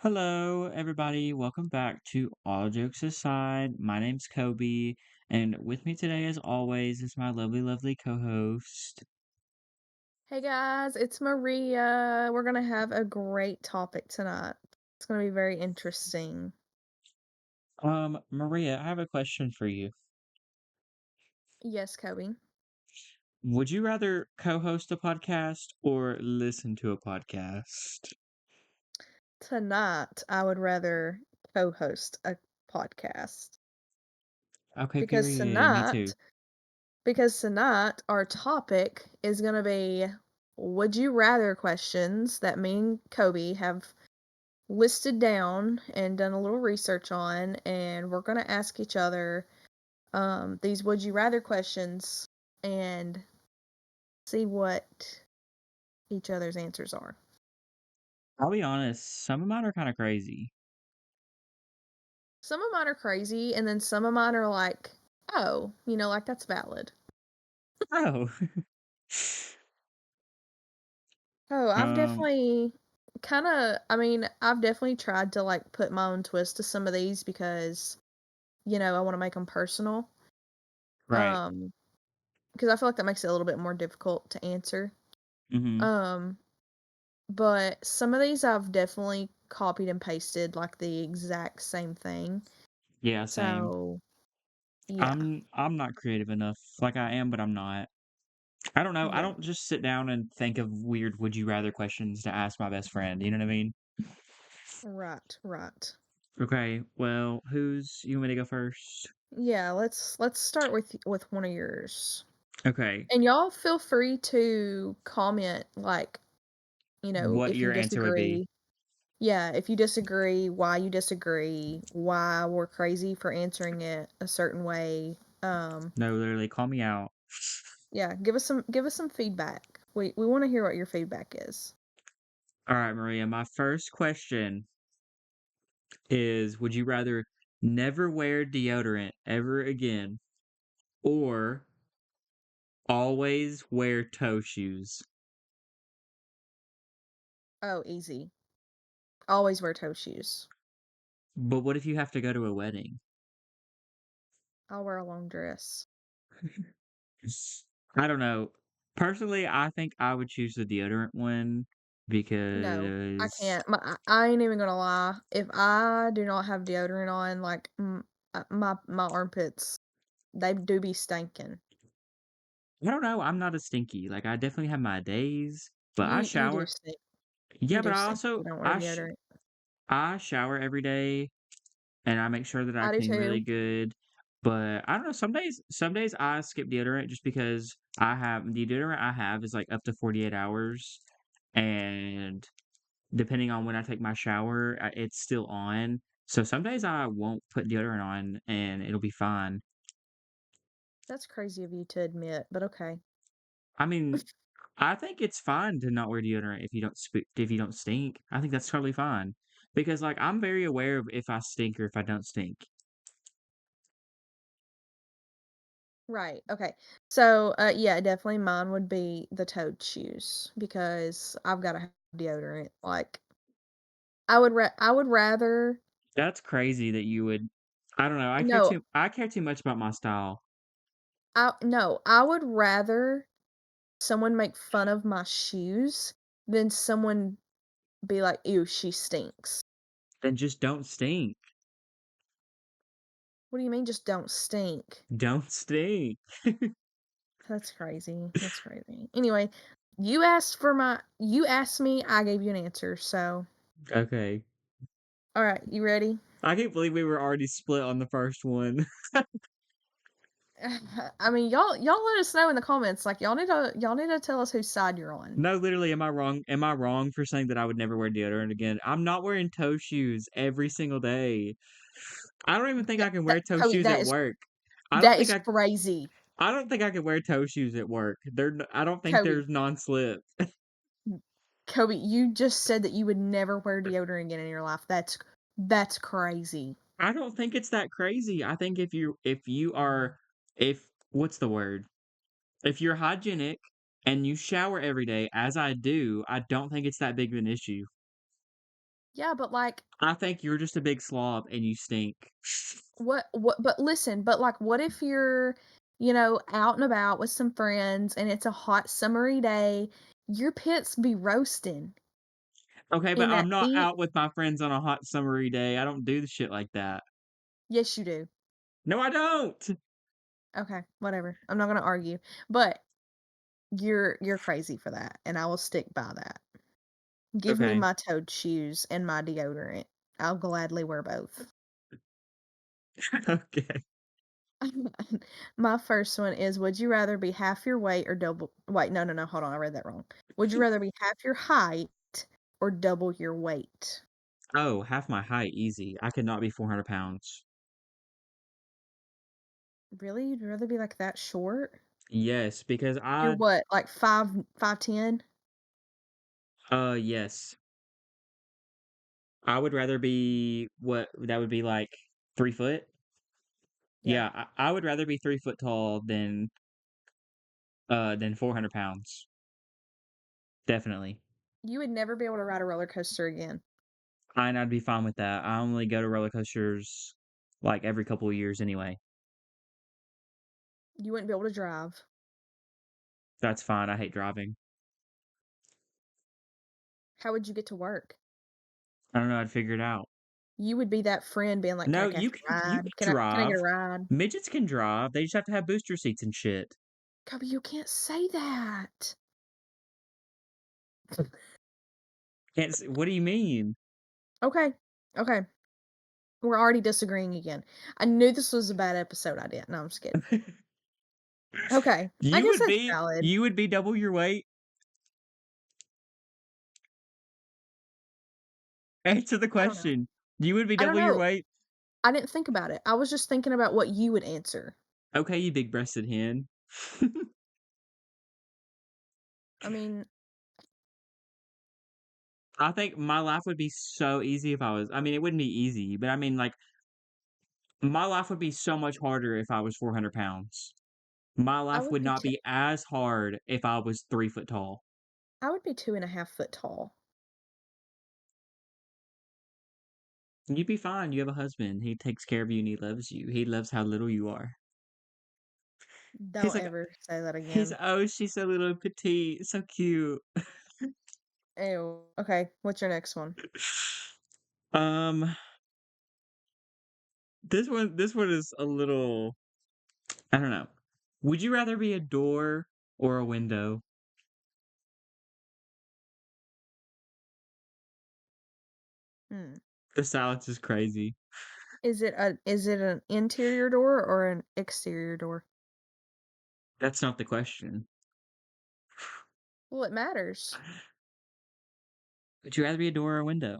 Hello, everybody. Welcome back to All Jokes Aside. My name's Kobe, and with me today, as always, is my lovely, lovely co-host. Hey guys, it's Maria. We're gonna have a great topic tonight. It's gonna be very interesting. Maria, I have a question for you. Yes, Kobe. Would you rather co-host a podcast or listen to a podcast? Tonight, I would rather co-host a podcast Okay, because period. Me too. tonight, because tonight our topic is gonna be would you rather questions that me and Kobe have listed down and done a little research on, and we're gonna ask each other these would you rather questions and see what each other's answers are. I'll be honest, some of mine are kind of crazy. Some of mine are crazy, and then some of mine are like, oh, like that's valid. Oh. Oh, I've Um, definitely I've definitely tried to like put my own twist to some of these because, I want to make them personal. right. Um, because I feel like that makes it a little bit more difficult to answer. Mm-hmm. Um, but some of these I've definitely copied and pasted like the exact same thing. Yeah, same. So, yeah. I'm not creative enough. Like I am, but I'm not. I don't know. I Yeah. don't just sit down and think of weird would you rather questions to ask my best friend. You know what I mean? Right, right. Okay. Well, you want me to go first? Yeah, let's start with one of yours. Okay. And y'all feel free to comment like, What if you your answer would be? disagree. Yeah, if you disagree, why you disagree, why we're crazy for answering it a certain way. No, literally, call me out. Yeah, give us some feedback. We want to hear what your feedback is. All right, Maria. My first question is: would you rather never wear deodorant ever again, or always wear toe shoes? Oh, easy. Always wear toe shoes. But what if you have to go to a wedding? I'll wear a long dress. I don't know. Personally, I think I would choose the deodorant one No, I because can't. I ain't even gonna lie. If I do not have deodorant on, like my armpits, they do be stinking. I don't know. I'm not a stinky. Like I definitely have my days, but I You do shower. stink. You Yeah, but do stink if you don't wear deodorant. I shower every day and I make sure that I I do clean really too. good. But I don't know. Some days I skip deodorant just because I have the deodorant I have is like up to 48 hours, and depending on when I take my shower, it's still on. So some days I won't put deodorant on and it'll be fine. That's crazy of you to admit, but okay. I mean, I think it's fine to not wear deodorant if you don't stink. I think that's totally fine because like I'm very aware of if I stink or if I don't stink. Right. Okay. So, yeah, definitely mine would be the toad shoes because I've got to have deodorant. Like, I would rather That's crazy that you would. I don't know. no, I care too much about my style I would rather someone make fun of my shoes than someone be like, "Ew, she stinks." than just don't stink. What do you mean just don't stink? Don't stink. That's crazy. That's crazy. Anyway, you asked me, I gave you an answer. So, Okay. all right, you ready? I can't believe we were already split on the first one. I mean, y'all let us know in the comments. Like, y'all need to tell us whose side you're on. No, literally, am I wrong? Am I wrong for saying that I would never wear deodorant again? I'm not wearing toe shoes every single day. I don't even think I can wear toe Kobe, shoes at work. I don't that think is I crazy. I don't think I could wear toe shoes at work. I don't think Kobe, there's non-slip. Kobe, you just said that you would never wear deodorant again in your life. That's crazy. I don't think it's that crazy. I think if you are if what's the word? If you're hygienic and you shower every day, as I do, I don't think it's that big of an issue. Yeah, but like I think you're just a big slob and you stink. what but listen, but like what if you're, out and about with some friends and it's a hot summery day, your pits be roasting Okay, but in that I'm not heat. out with my friends on a hot summery day. I don't do the shit like that. Yes, you do. No, I don't. Okay, whatever. I'm not gonna argue. But you're crazy for that, and I will stick by that. Give me Okay. my toad shoes and my deodorant. I'll gladly wear both. Okay. My first one is, would you rather be half your weight or double wait, no, no, no, hold on, I read that wrong. Would you rather be half your height or double your weight? Oh, half my height, easy. I could not be 400 pounds. Really? You'd rather be, like, that short? Yes, because You're what, like 5'10"? yes. I would rather be what that would be like 3 foot. Yeah. Yeah, I would rather be 3 foot tall than 400 pounds. Definitely. You would never be able to ride a roller coaster again. And I'd be fine with that. I only go to roller coasters like every couple of years anyway. You wouldn't be able to drive. That's fine. I hate driving. How would you get to work? I don't know. I'd figure it out. You would be that friend being like, "Can No, I catch a you ride? can Can I get drive. a ride?" Midgets can drive. They just have to have booster seats and shit. Kobe, you can't say that. What do you mean? Okay. Okay. We're already disagreeing again. I knew this was a bad episode idea. No, I'm just kidding. Okay. I You guess would that's be valid. you would be double your weight. Answer the I don't know. question. You would be I don't double your know. weight? I didn't think about it. I was just thinking about what you would answer. Okay, you big-breasted hen. I mean, I think my life would be so easy if I mean, it wouldn't be easy, but I mean, like, my life would be so much harder if I was 400 pounds. My I life would would be not be as hard if I was 3 foot tall. 2.5 foot tall. You'd be fine, you have a husband, he takes care of you and he loves you. He loves how little you are. He's Don't like ever say that he's, again. "Oh, she's so little and petite, so cute." Ew. Okay, what's your next one? Um, this one is a little I don't know. Would you rather be a door or a window? Hmm. The silence is crazy. Is it an interior door or an exterior door? That's not the question. Well, it matters. Would you rather be a door or a window?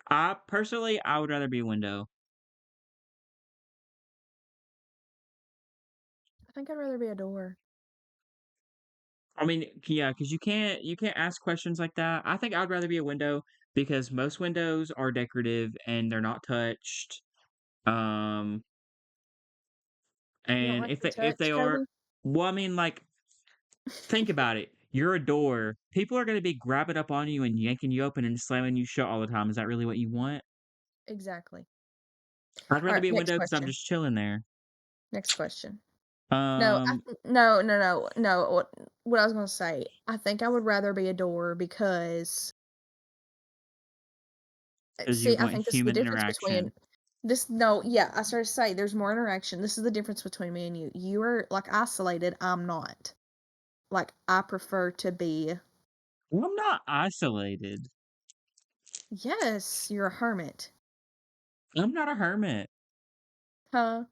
I would rather be a window. I think I'd rather be a door. I mean, yeah, because you can't ask questions like that. I think I'd rather be a window because most windows are decorative and they're not touched. Um, You don't and like if to they touch, are, Kobe? well, I mean, like, think about it. You're a door. People are gonna be grabbing up on you and yanking you open and slamming you shut all the time. Is that really what you want? Exactly. I'd rather Alright, be a next window because I'm question. just chilling there. Next question. No, Um, no, no, no, no, what I was gonna say, I think I would rather be a door because because you see, I want think this is the human difference between interaction. this no, yeah, I started to say there's more interaction. This is the difference between me and you. You are, like, isolated, I'm not. Like, I prefer to be Well, I'm not isolated. yes, you're a hermit. I'm not a hermit. Huh?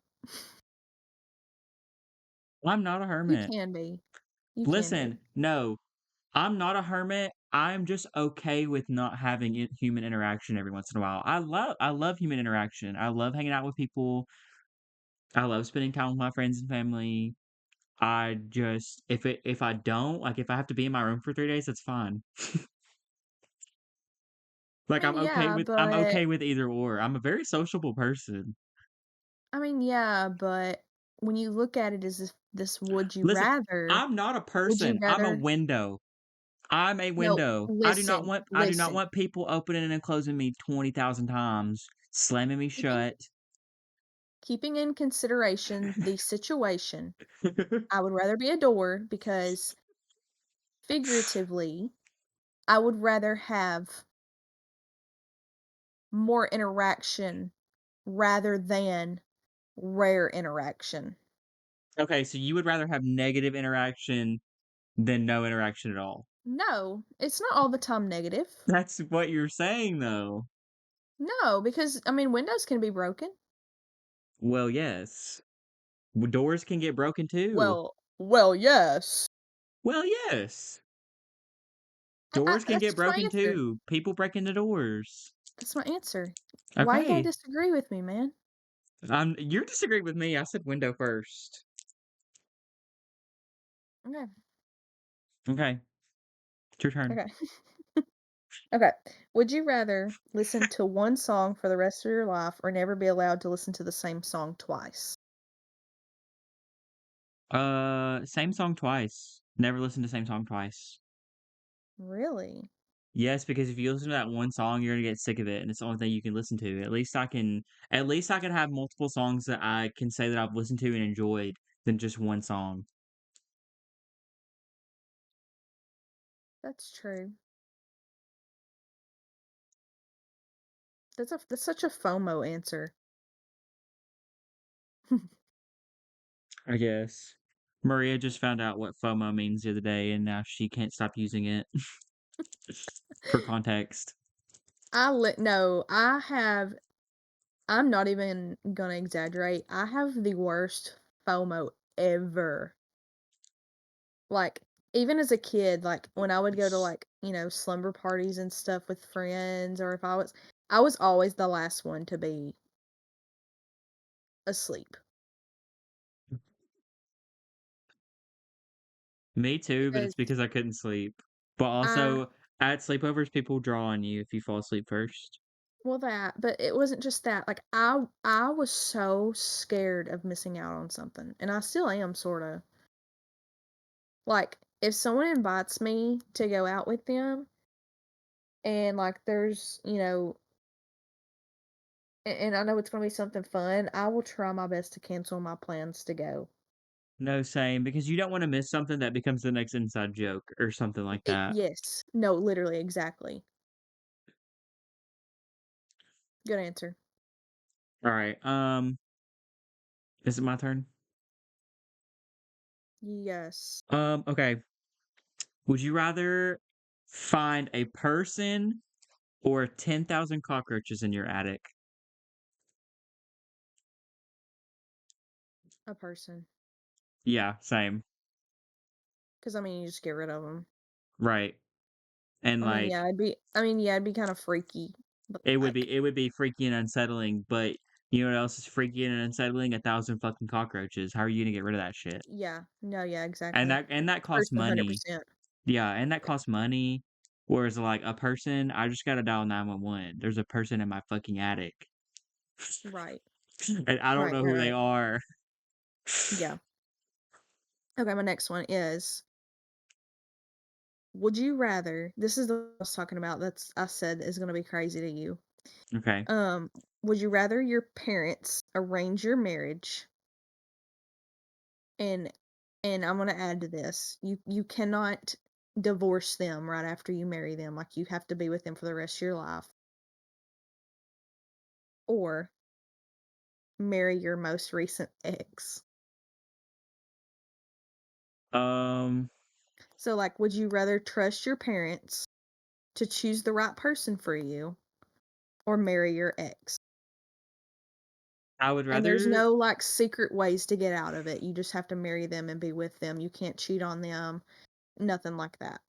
I'm not a You hermit. can be. You can Listen, be. no, I'm not a hermit. I'm just okay with not having human interaction every once in a while. I love human interaction. I love hanging out with people. I love spending time with my friends and family. I just if I don't like if I have to be in my room for 3 days, that's fine. Like I mean, yeah, I'm but okay with either or. I'm a very sociable person. but when you look at it as this would you Listen, rather, I'm not a would you person. I'm a rather window. I'm a No, window. listen, I do not listen. want people opening and closing me 20,000 times, slamming me Keeping shut. keeping in consideration the situation, I would rather be a door because figuratively, I would rather have more interaction rather than rare interaction. Okay, so you would rather have negative interaction than no interaction at all. No, it's not all the time negative. That's what you're saying, though. No, because I mean windows can be broken. Well, yes. Doors can get broken too. Well, yes. Well, yes. Doors can That's get just my broken answer. too. People break into doors. That's my answer. Why you gotta Okay. disagree with me, man? You're disagreeing with me. I said window first. Okay. Okay. It's your turn. Okay. Okay. Would you rather listen to one song for the rest of your life or never be allowed to listen to the same song twice? Same song twice. Never listen to same song twice. Really? Yes, because if you listen to that one song, you're gonna get sick of it, and it's the only thing you can listen to. At least I can have multiple songs that I can say that I've listened to and enjoyed than just one song. That's true. That's such a FOMO answer. I guess. Maria just found out what FOMO means the other day, and now she can't stop using it for context. No, I'm not even gonna exaggerate. I have the worst FOMO ever. Like, even as a kid, like, when I would go to, like, slumber parties and stuff with friends, or if I was always the last one to be asleep Me too, but it's because because I couldn't sleep. But I also, at sleepovers, people draw on you if you fall asleep first. well, but it wasn't just that, like, I was so scared of missing out on something, and I still am sorta. Like, if someone invites me to go out with them and, like, there's, and I know it's gonna be something fun, I will try my best to cancel my plans to go. No, same, because you don't wanna miss something that becomes the next inside joke or something like that. Yes. No, literally, exactly. Good answer. Alright, is it my turn? Yes. Okay. Would you rather find a person or 10,000 cockroaches in your attic? A person. Yeah, same. 'Cause, I mean, you just get rid of them. Right. And, like, Yeah, it'd be kinda freaky, but, like it would be freaky and unsettling, but you know what else is freaky and unsettling? 1,000 fucking cockroaches. How are you gonna get rid of that shit? yeah. No, yeah, exactly. And that costs Person money. 100%. Yeah, and that costs money. Whereas, like, a person, I just gotta dial 911. There's a person in my fucking attic, Right. and I don't Right, know right, who they right. are. Yeah. Okay, my next one is, would you rather this is the one I was talking about that's I said is gonna be crazy to you. Okay. Um, would you rather your parents arrange your marriage and I'm gonna add to this, you cannot divorce them right after you marry them, like, you have to be with them for the rest of your life, or marry your most recent ex. Um, So, like, would you rather trust your parents to choose the right person for you or marry your ex? I would And there's rather no, like, secret ways to get out of it, you just have to marry them and be with them, you can't cheat on them, nothing like that.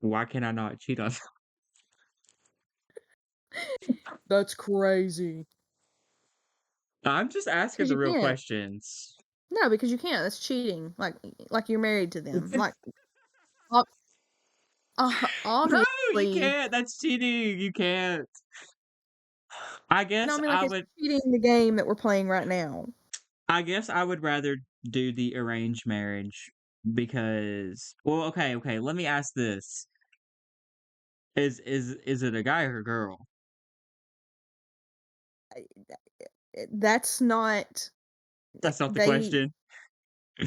why can I not cheat on That's crazy. I'm just asking Because the you real can't. questions. No, because you can't, that's cheating, like you're married to them, like, ob No, you obviously can't, that's cheating, you can't. no, I mean, like, it's cheating the game that we're playing right now. I guess I would rather do the arranged marriage. because well, okay, let me ask this. Is it a guy or a girl? I that's not That's not the they question.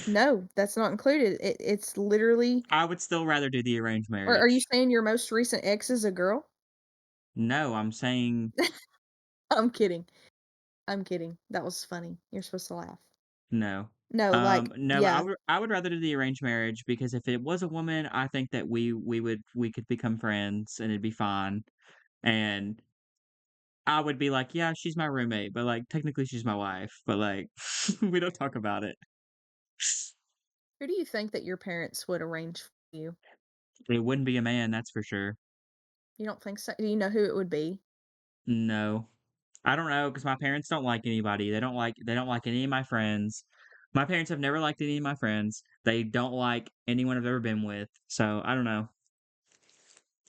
no, that's not included. It's literally I would still rather do the arranged or are you marriage. saying your most recent ex is a girl? No, I'm saying I'm kidding. I'm kidding. That was funny. You're supposed to laugh. no. No, like, No, yeah, I would rather do the arranged marriage because if it was a woman, I think that we could become friends and it'd be fine. And I would be like, "Yeah, she's my roommate," but, like, technically she's my wife, but, like, we don't talk about it. who do you think that your parents would arrange for you? It wouldn't be a man, that's for sure. You don't think so? Do you know who it would be? No. I don't know because my parents don't like anybody. They don't like any of my friends. My parents have never liked any of my friends. They don't like anyone I've ever been with, so I don't know.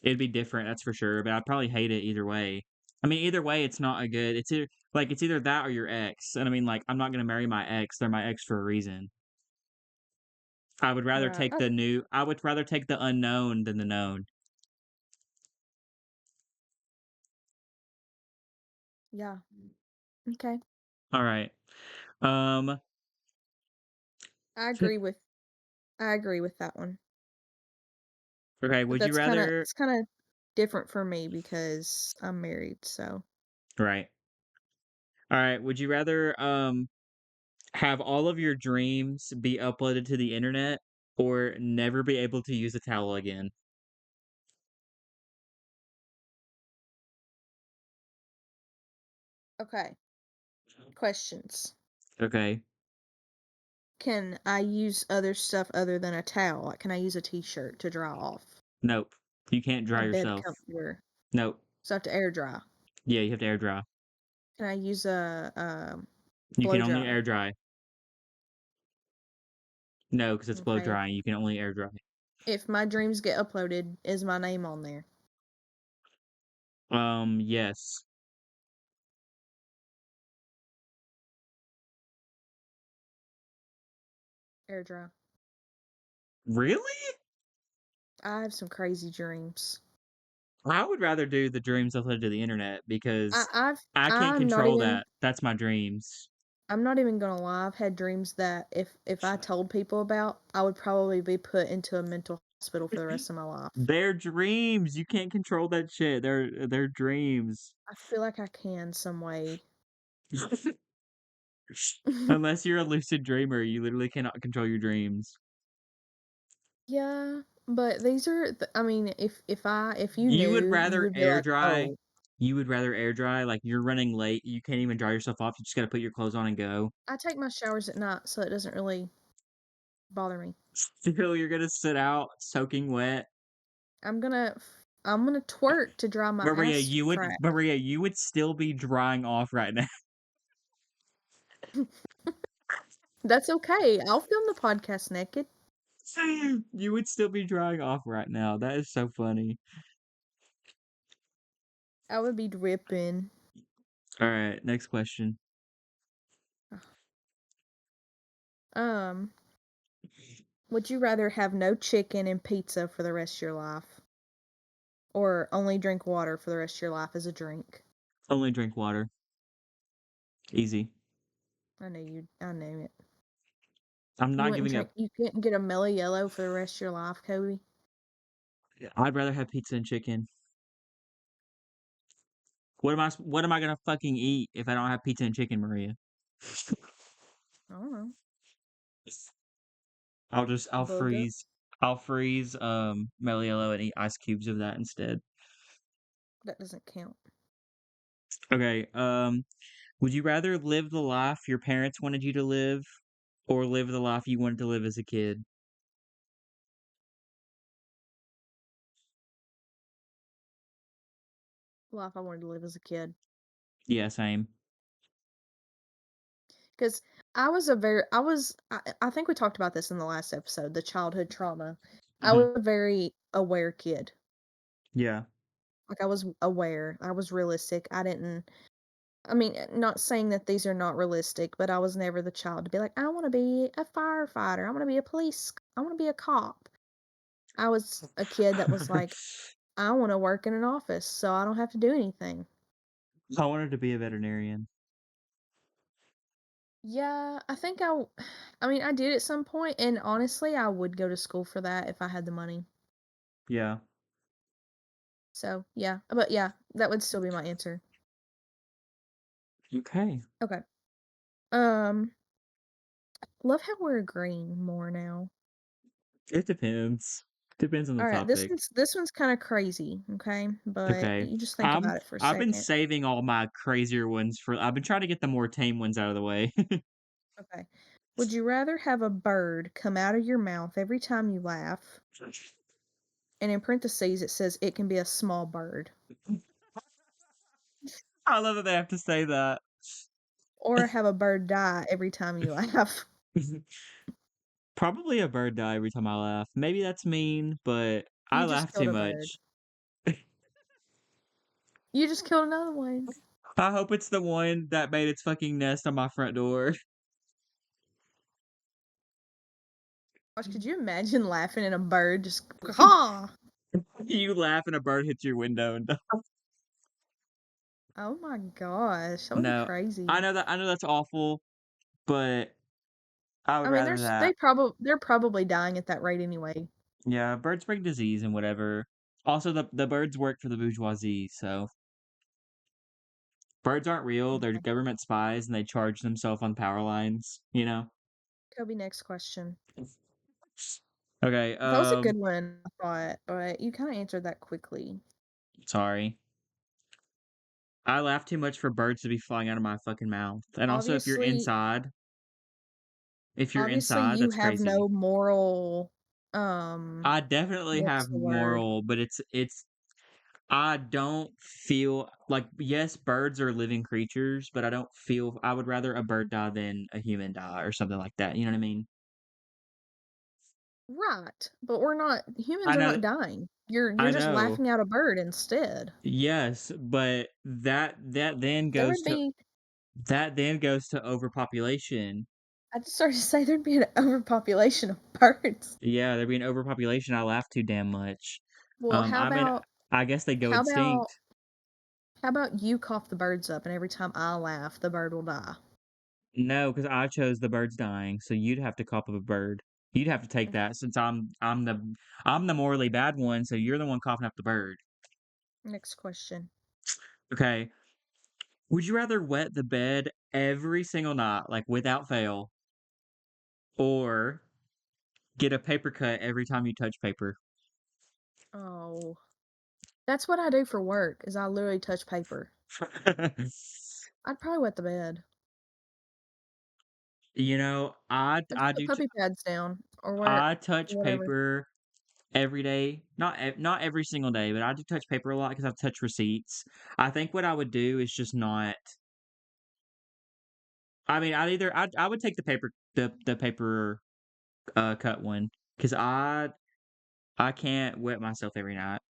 It'd be different, that's for sure, but I'd probably hate it either way. I mean, either way, it's not a good it's either that or your ex, and I mean, like, I'm not gonna marry my ex, they're my ex for a reason. Right. I would rather take the unknown than the known. Yeah. Okay. Alright. Um, I agree with I agree with that one. okay, But would you that's kinda rather it's kinda different for me because I'm married, so right. Alright, would you rather, have all of your dreams be uploaded to the internet or never be able to use a towel again? okay. Questions. Okay. Can I use other stuff other than a towel? Like, can I use a t-shirt to dry off? Nope. You can't dry My bed yourself. comforter. Nope. So I have to air dry. Yeah, you have to air dry. Can I use a, You can blow only air dryer? dry. No, because it's blow Okay. drying, you can only air dry. If my dreams get uploaded, is my name on there? Yes. Air dry. Really? I have some crazy dreams. I would rather do the dreams uploaded to the internet I, because I've I can't I'm not control even that. That's my dreams. I'm not even gonna lie. I've had dreams that if I told people about, I would probably be put into a mental hospital for the rest of my life. They're dreams. You can't control that shit. They're dreams. I feel like I can some way. Unless you're a lucid dreamer, you literally cannot control your dreams. Yeah, but these are I mean, if you You would knew, you rather would be air like, dry. "Oh, You would rather air dry. Like you're running late. You can't even dry yourself off. You just gotta put your clothes on and go. I take my showers at night, so it doesn't really bother me." Still, you're gonna sit out soaking wet. I'm gonna twerk to dry my ass crack. Maria, you would still be drying off right now. That's okay. I'll film the podcast naked. You would still be drying off right now. That is so funny. I would be dripping. All right, next question. Um, would you rather have no chicken and pizza for the rest of your life, or only drink water for the rest of your life as a drink? Only drink water. Easy. I knew it. I'm You not wouldn't giving up. drink. You couldn't get a Mellow Yellow for the rest of your life, Cody. I'd rather have pizza and chicken. What am I gonna fucking eat if I don't have pizza and chicken, Maria? I don't know. Bug up. I'll freeze Mello and eat ice cubes of that instead. That doesn't count. Okay, would you rather live the life your parents wanted you to live or live the life you wanted to live as a kid? Life I wanted to live as a kid. Yeah, same. Because I think we talked about this in the last episode, the childhood trauma. I Mhm. was a very aware kid. Yeah. Like, I was aware. I was realistic. I mean, not saying that these are not realistic, but I was never the child to be like, I want to be a firefighter. I want to be a police I want to be a cop. I was a kid that was like, I want to work in an office so I don't have to do anything. I wanted to be a veterinarian. Yeah, I think I mean, I did at some point, and honestly, I would go to school for that if I had the money. Yeah. So, yeah, but yeah, that would still be my answer. Okay. Okay. Um, love how we're agreeing more now. It depends. Depends on the All right, this topic. one's this one's kind of crazy, okay? But Okay. you just think about it for a I've been second. saving all my crazier ones for I've been trying to get the more tame ones out of the way. Okay. Would you rather have a bird come out of your mouth every time you laugh? And in parentheses, it says it can be a small bird. I love that they have to say that. Or have a bird die every time you laugh. Probably a bird die every time I laugh. Maybe that's mean, but I You just laugh killed too a bird. much. You just killed another one. I hope it's the one that made its fucking nest on my front door. Gosh, could you imagine laughing at a bird just caw? You laugh and a bird hits your window and Oh my gosh, that would be no. crazy. I know that's awful, but I would I mean, rather that. they're probably dying at that rate anyway. Yeah, birds bring disease and whatever. Also, the birds work for the bourgeoisie, so birds aren't real. They're Okay. government spies, and they charge themselves on power lines. You know. Kobe, next question. Okay. That was a good one, I thought, but you kind of answered that quickly. Sorry. I laugh too much for birds to be flying out of my fucking mouth. And also, Obviously, if you're obviously inside, you that's have crazy. no moral I definitely what's have the word? moral, but it's I don't feel like yes, birds are living creatures, but I don't feel I would rather a bird die than a human die or something like that. You know what I mean? Right. But we're not humans I are know, not dying. You're I just know. laughing at a bird instead. Yes, but There would be that then goes to overpopulation. I just started to say there'd be an overpopulation of birds. Yeah, there being overpopulation, I laugh too damn much. Well, I mean, I guess they go how about extinct. how about you cough the birds up and every time I laugh, the bird will die? No, because I chose the birds dying, so you'd have to cop up a bird. You'd have to take Okay. that since I'm the morally bad one, so you're the one coughing up the bird. Next question. Okay. Would you rather wet the bed every single night, like without fail, or get a paper cut every time you touch paper? Oh. That's what I do for work, is I literally touch paper. I'd probably wet the bed. You know, I'd just put puppy pads down I touch or whatever. paper every day. Not every single day, but I do touch paper a lot because 'cause I've touched receipts. I think what I would do is just not I mean, I would take the paper, cut one because I can't wet myself every night.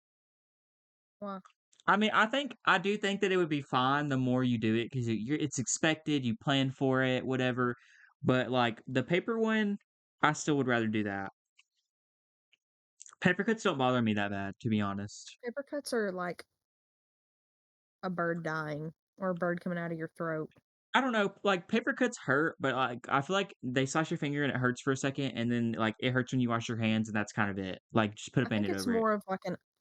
Well, I mean, I do think that it would be fine the more you do it because it's expected, you plan for it, whatever, but, like, the paper one, I still would rather do that. Paper cuts don't bother me that bad, to be honest. paper cuts are like a bird dying or a bird coming out of your throat. I don't know, like, paper cuts hurt, but, like, I feel like they slice your finger and it hurts for a second, and then, like, it hurts when you wash your hands, and that's kind of it. Like, just put a Band-Aid over it.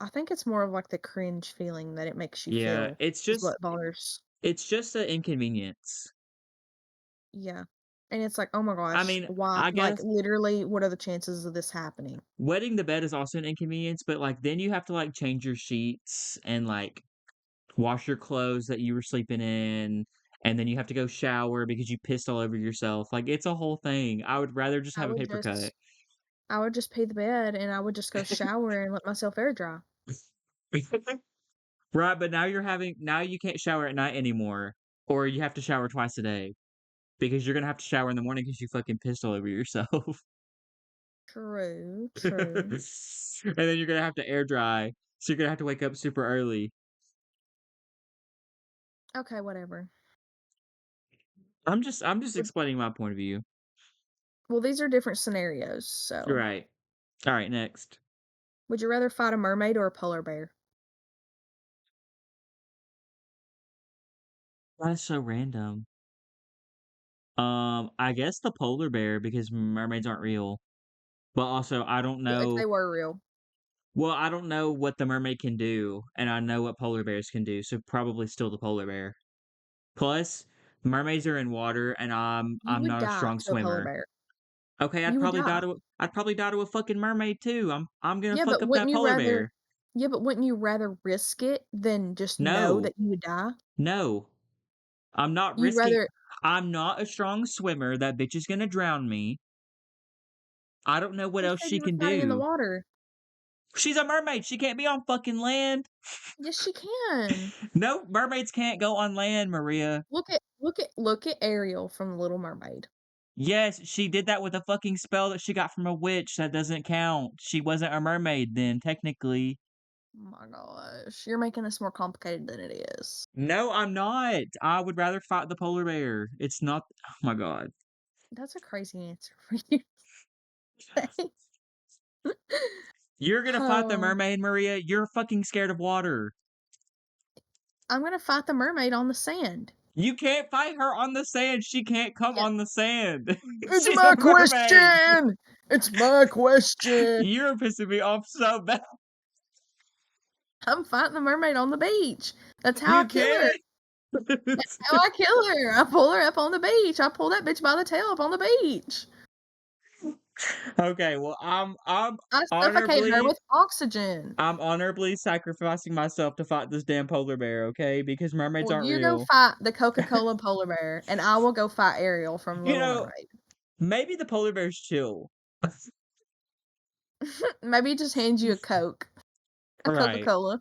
I think it's more of like the cringe feeling that it makes you Yeah, feel is what bothers. it's just an inconvenience. Yeah. And it's like, "Oh my I gosh, mean, why?" I Like, guess literally, what are the chances of this happening? wetting the bed is also an inconvenience, but, like, then you have to, like, change your sheets and, like, wash your clothes that you were sleeping in, and then you have to go shower because you pissed all over yourself. Like, it's a whole thing. I would rather just I have a would paper cut. just I would just pee the bed and I would just go shower and let myself air dry. Right, but now you can't shower at night anymore, or you have to shower twice a day because you're gonna have to shower in the morning because you fucking pissed all over yourself. True, true. And then you're gonna have to air dry, so you're gonna have to wake up super early. Okay, whatever. I'm just Would explaining my point of view. Well, these are different scenarios, so Right. All right, next. Would you rather fight a mermaid or a polar bear? That is so random. I guess the polar bear because mermaids aren't real. But also, I don't Well, if know. they were real. Well, I don't know what the mermaid can do, and I know what polar bears can do, so probably still the polar bear. Plus, mermaids are in water, and You I'm would not a die strong to a polar swimmer. bear. Okay, You would die. I'd probably die to a fucking mermaid too. I'm gonna Yeah, fuck but up wouldn't that you polar rather bear. yeah, but wouldn't you rather risk it than just know No, that you would die? no, I'm not You'd risking. rather I'm not a strong swimmer. That bitch is gonna drown me. I don't know what who else said she you were can fighting in the do. water? She's a mermaid. She can't be on fucking land. Yes, she can. No, mermaids can't go on land, Maria. Look at Ariel from The Little Mermaid. Yes, she did that with a fucking spell that she got from a witch. That doesn't count. She wasn't a mermaid then, technically. Oh my gosh, you're making this more complicated than it is. No, I'm not. I would rather fight the polar bear. It's not. Oh my god. That's a crazy answer for you to say. You're gonna fight the Oh, mermaid, Maria? You're fucking scared of water. I'm gonna fight the mermaid on the sand. You can't fight her on the sand. She can't come Yeah, on the sand. it's She's a my mermaid. question. It's my question. You're pissing me off so bad. I'm fighting the mermaid on the beach. That's how I You kill her. can't. That's how I kill her. I pull her up on the beach. I pull that bitch by the tail up on the beach. Okay, well, I suffocate her honorably with oxygen. I'm honorably sacrificing myself to fight this damn polar bear, okay? Because mermaids Well, aren't you go real. fight the Coca-Cola polar bear, and I will go fight Ariel from You Little know, Mermaid. maybe the polar bear's chill. Maybe just hand you a Right, Coca-Cola.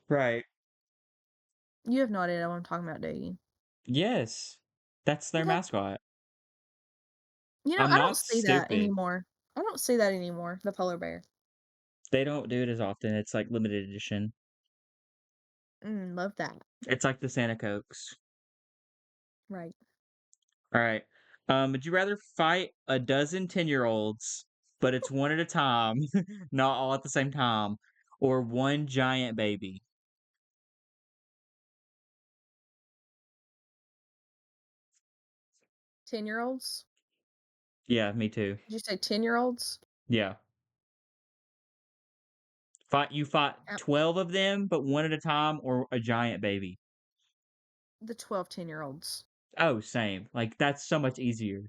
right. You have no idea what I'm talking about, do you? Yes. That's their Okay. mascot. You know, I'm I don't not see that stupid. anymore. I don't see that anymore, the polar bear. They don't do it as often. It's like limited edition. Love that. It's like the Santa Cokes. Right. All right. Would you rather fight a dozen 10-year-olds, but it's one at a time, not all at the same time, or one giant baby? 10-year-olds? Yeah, me too. Did you say 10-year-olds? Yeah. You fight Uh, 12 of them, but one at a time, or a giant baby. the 12 10-year-olds. Oh, same. Like that's so much easier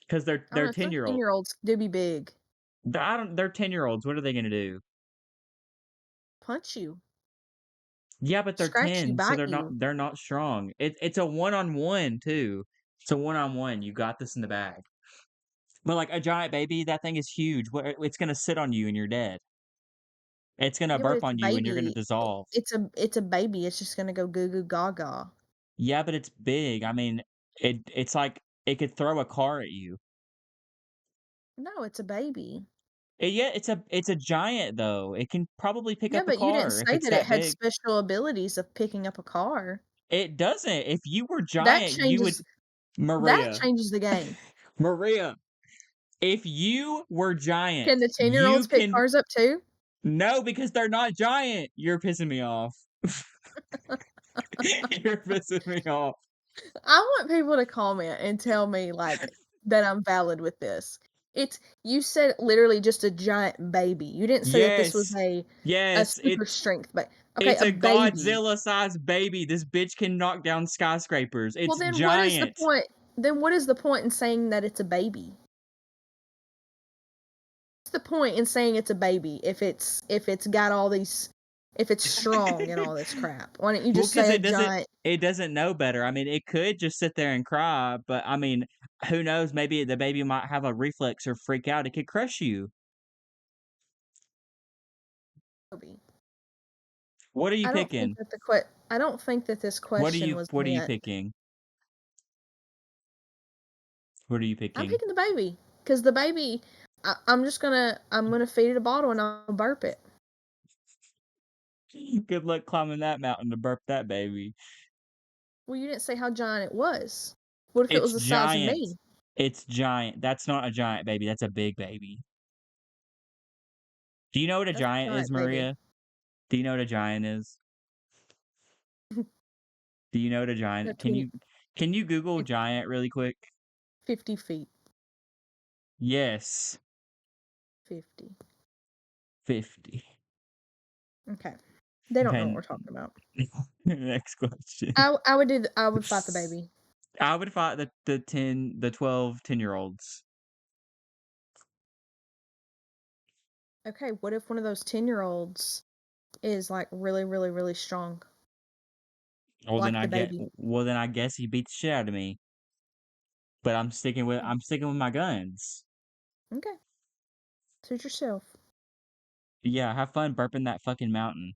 because I don't they're know, some 10-year-old. 10-year-olds do be big. I don't. They're 10-year-olds. What are they gonna do? Punch you, Yeah, but they're scratch you, 10, so bite you. they're not strong. It's a one-on-one too. It's a one-on-one. You got this in the bag. But like a giant baby, that thing is huge. It's gonna sit on you and you're dead. It's gonna Yeah, but burp it's a on you and you're gonna baby. dissolve. It's a baby. It's just gonna go goo goo gaga. Yeah, but it's big. I mean, it's like it could throw a car at you. No, it's a baby. Yeah, it's a giant though. It can probably pick Yeah, up a but you didn't car if say it's that it that had big. special abilities of picking up a car. It doesn't. If you were That giant, you would changes that Maria. changes the game. Maria, if you were giant, Can the you 10-year-olds pick can cars up too? no, because they're not giant. You're pissing me off. You're pissing me off. I want people to comment and tell me, like, that I'm valid with this. You said literally just a giant baby. You didn't say that this was Yes. a Yes, super strength, but okay, it's a a baby. Godzilla-sized baby. This bitch can knock down skyscrapers. Well, It's then what is the giant. point? Then what is the point in saying that it's a baby? What's the point in saying it's a baby if it's got all these if it's strong and all this crap? Why don't you Well, just because say a giant? it doesn't know better. I mean, it could just sit there and cry, but I mean, who knows? Maybe the baby might have a reflex or freak out. It could crush you. Baby? What are you I don't think picking? that I don't think that this question was What are you meant. picking? What are you I'm picking? picking the baby because the baby. I'm gonna feed it a bottle and I'll burp it. Good luck climbing that mountain to burp that baby. Well, you didn't say how giant it was. What if it It's was the size of giant. me? It's giant. That's not a giant baby. That's a big baby. Do you know what a That's a giant is, giant baby. Maria? Do you know what a giant is? Do you know what a giant About 20, can you Google 50, giant really quick? 50 feet. Yes, 50. 50. Okay. They don't know what Okay, we're talking about. next question. I would fight the baby. I would fight the 12, 10-year-olds. Okay, what if one of those 10-year-olds is like really, really, really strong, like the baby? Well then I guess he beat the shit out of me. But Oh, I'm sticking with my guns. okay. Suit yourself. Yeah, have fun burping that fucking mountain.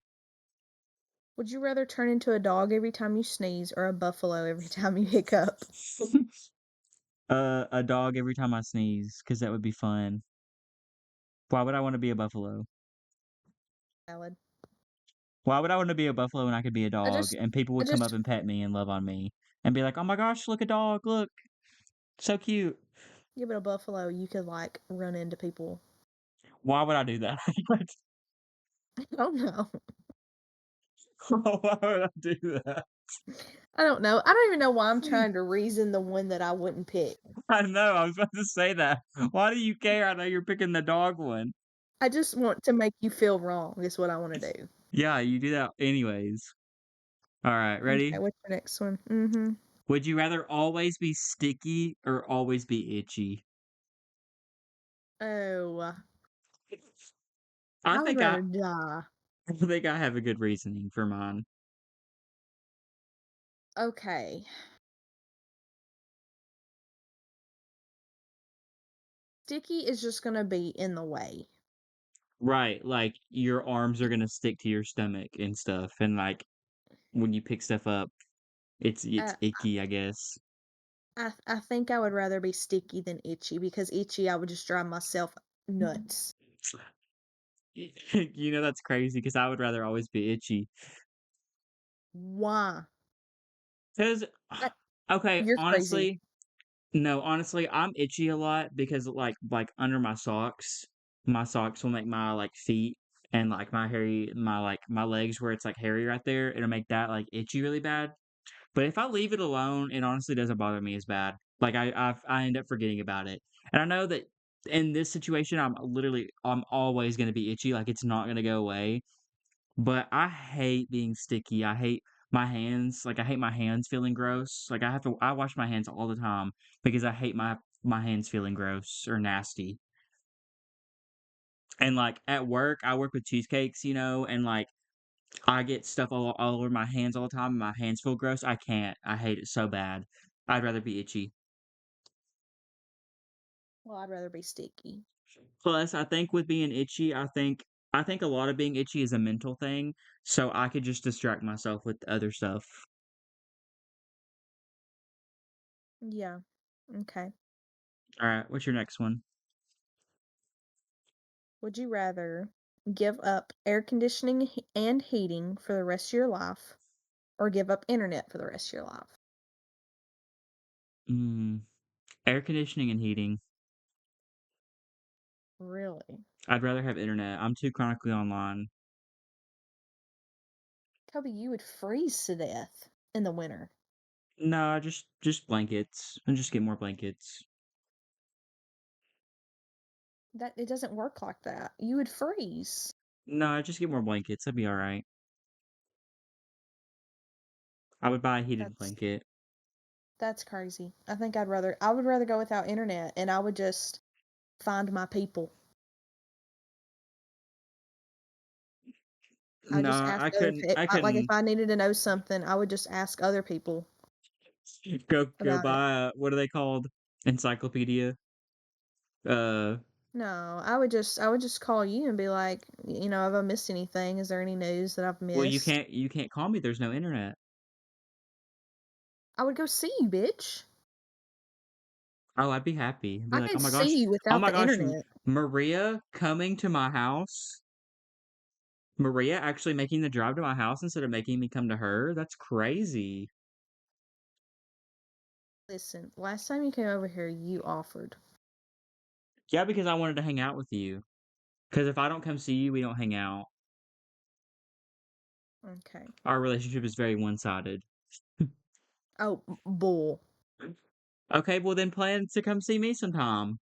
Would you rather turn into a dog every time you sneeze or a buffalo every time you hiccup? A dog every time I sneeze, because that would be fun. Why would I wanna be a buffalo? Valid. Why would I wanna be a buffalo when I could be a I dog, just, and people I would come up just, and pet me and love on me, and be like, "Oh my gosh, look, a dog, look, so cute." give it a buffalo, you could like run into people. Why would I do that? I don't know. Why would I do that? I don't know. I don't even know why I'm trying to reason the one that I wouldn't pick. I know, I was about to say that. Why do you care? I know you're picking the dog one. I just want to make you feel wrong, is what I want to do. Yeah, you do that anyways. Alright, Okay, ready? what's your next one? Mm-hmm. Would you rather always be sticky or always be itchy? Oh, I I would think I rather die. I think I have a good reasoning for mine. Okay. Sticky is just gonna be in the way. Right, like, your arms are gonna stick to your stomach and stuff, and, like, when you pick stuff up, it's Uh, icky, I guess. I think I would rather be sticky than itchy because itchy I would just drive myself nuts. You know, that's crazy because I would rather always be itchy. Why? 'Cause That, okay, you're crazy. honestly no, honestly, I'm itchy a lot because, like, under my socks will make my, like, feet and, like, my legs where it's, like, hairy right there, it'll make that, like, itchy really bad. But if I leave it alone, it honestly doesn't bother me as bad. Like, I end up forgetting about it. And I know that in this situation, I'm always gonna be itchy, like, it's not gonna go away. But I hate being sticky. I hate my hands. Like, I hate my hands feeling gross. Like, I wash my hands all the time because I hate my hands feeling gross or nasty. And, like, at work, I work with cheesecakes, and, like, I get stuff all over my hands all the time, and my hands feel gross. I can't. I hate it so bad. I'd rather be itchy. Well, I'd rather be sticky. Plus, I think with being itchy, I think a lot of being itchy is a mental thing, so I could just distract myself with other stuff. Yeah. Okay. Alright, what's your next one? Would you rather give up air conditioning and heating for the rest of your life or give up internet for the rest of your life? Mm, air conditioning and heating. Really? I'd rather have internet. I'm too chronically online. Toby, you would freeze to death in the winter. No, just blankets. And just get more blankets. That it doesn't work like that. You would freeze. No, just get more blankets. That'd be alright. I would buy a heated That's blanket. that's crazy. I would rather go without internet and I would just find my people. I just No, ask other I like if couldn't I needed to know something, I would just ask other people go about it. buy what are they called? Encyclopedia. Uh, No, I would just call you and be like, have I missed anything? Is there any news that I've well, missed? you can't call me. There's no internet. I would go see you, bitch. Oh, I'd be happy. I'd be I like, could see you oh without my the gosh, internet. Maria coming to my house. Maria actually making the drive to my house instead of making me come to her. That's crazy. Listen, last time you came over here, you offered. Yeah, because I wanted to hang out with you. Because if I don't come see you, we don't hang out. Okay. Our relationship is very one-sided. Oh, bull. Okay, well then plan to come see me sometime.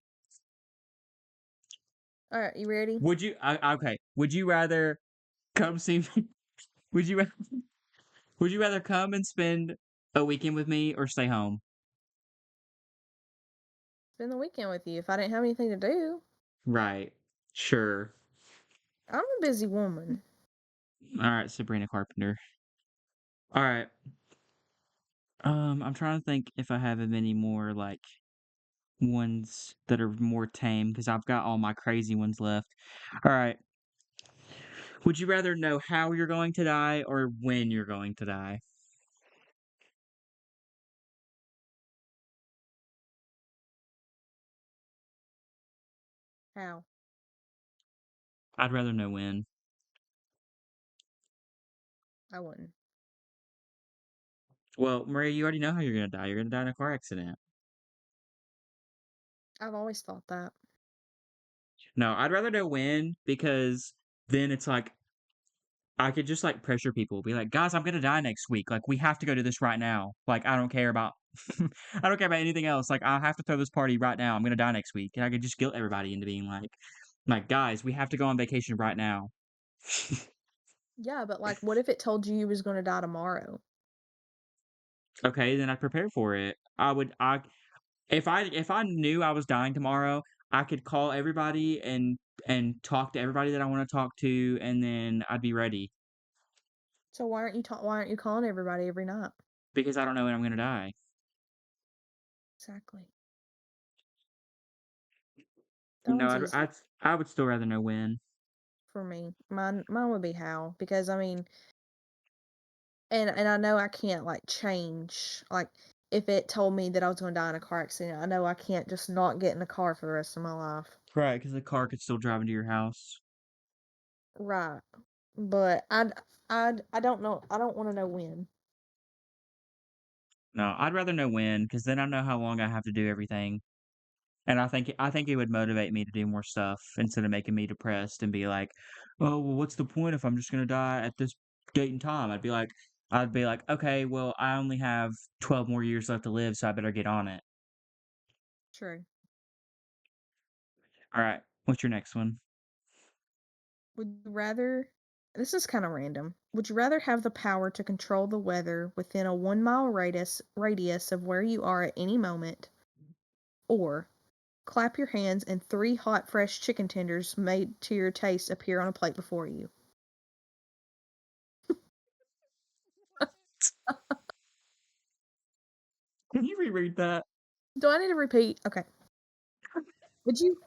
All right, you ready? Would you? Okay. Would you rather come see me? Would you? Would you rather come and spend a weekend with me or stay home? Spend the weekend with you if I didn't have anything to do. Right. Sure. I'm a busy woman. All right, Sabrina Carpenter. All right. I'm trying to think if I have any more like ones that are more tame because I've got all my crazy ones left. All right. Would you rather know how you're going to die or when you're going to die? How? I'd rather know when. I wouldn't. Well, Maria, you already know how you're gonna die. You're gonna die in a car accident. I've always thought that. No, I'd rather know when because then it's like I could just like pressure people, be like, guys, I'm gonna die next week. Like, we have to go do this right now. Like, I don't care about I don't care about anything else. Like, I have to throw this party right now. I'm gonna die next week. And I could just guilt everybody into being like, guys, we have to go on vacation right now. Yeah, but like, what if it told you was going to die tomorrow? Okay, then I'd prepare for it. I if I knew I was dying tomorrow, I could call everybody and talk to everybody that I want to talk to, and then I'd be ready So why aren't you calling everybody every night? because I don't know when I'm gonna die. Exactly. That No, one's easy I would still rather know when. for me. Mine would be how, because I mean, and I know I can't like change, like if it told me that I was going to die in a car accident, I know I can't just not get in a car for the rest of my life. Right, because the car could still drive into your house. Right. But I don't know. I don't want to know when. No, I'd rather know when, because then I know how long I have to do everything. And I think it would motivate me to do more stuff instead of making me depressed and be like, "Oh, well, what's the point if I'm just gonna die at this date and time?" I'd be like, "Okay, well, I only have 12 more years left to live, so I better get on it." True. All right, what's your next one? Would you rather, this is kind of random. Would you rather have the power to control the weather within a 1 mile radius of where you are at any moment, or clap your hands and three hot fresh chicken tenders made to your taste appear on a plate before you? Can you reread that? Do I need to repeat? Okay. Would you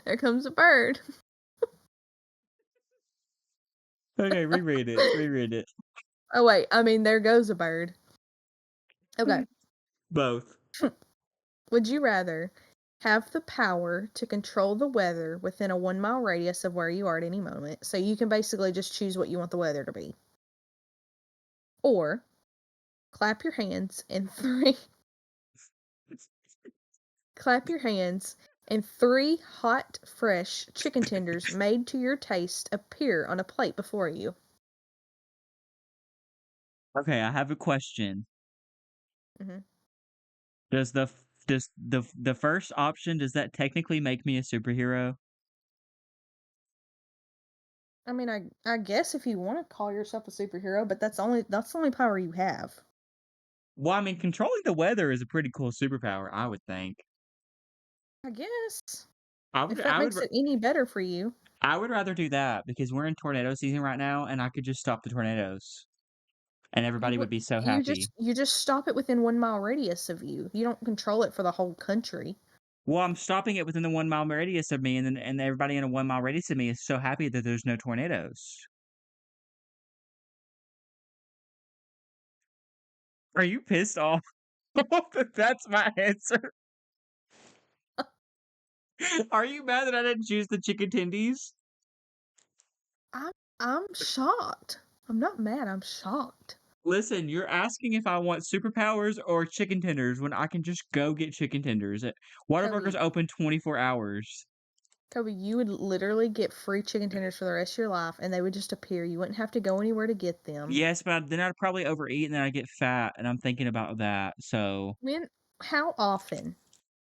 There comes a bird. Okay, reread it. Reread it. Oh wait, I mean there goes a bird. Okay. Both. Would you rather have the power to control the weather within a 1 mile radius of where you are at any moment, so you can basically just choose what you want the weather to be, or clap your hands and three clap your hands and three hot fresh chicken tenders made to your taste appear on a plate before you? Okay, I have a question. Hmm. Does the first option, does that technically make me a superhero? I mean, I guess if you want to call yourself a superhero, but that's the only power you have. Well, I mean, controlling the weather is a pretty cool superpower, I would think. I guess if that I would makes it any better for you. I would rather do that because we're in tornado season right now, and I could just stop the tornadoes, and You everybody would would be so you happy. just stop it within 1 mile radius of you. You don't control it for the whole country. Well, I'm stopping it within the 1 mile radius of me, and everybody in a 1 mile radius of me is so happy that there's no tornadoes. Are you pissed off that that's my answer? Are you mad that I didn't choose the chicken tendies? I'm I'm shocked. I'm not mad. I'm shocked. Listen, you're asking if I want superpowers or chicken tenders when I can just go get chicken tenders. Whataburger's Cody, open 24 hours. Kobe, you would literally get free chicken tenders for the rest of your life, and they would just appear. You wouldn't have to go anywhere to get them. Yes, but then I'd probably overeat and then I'd get fat, and I'm thinking about that. So When? How often?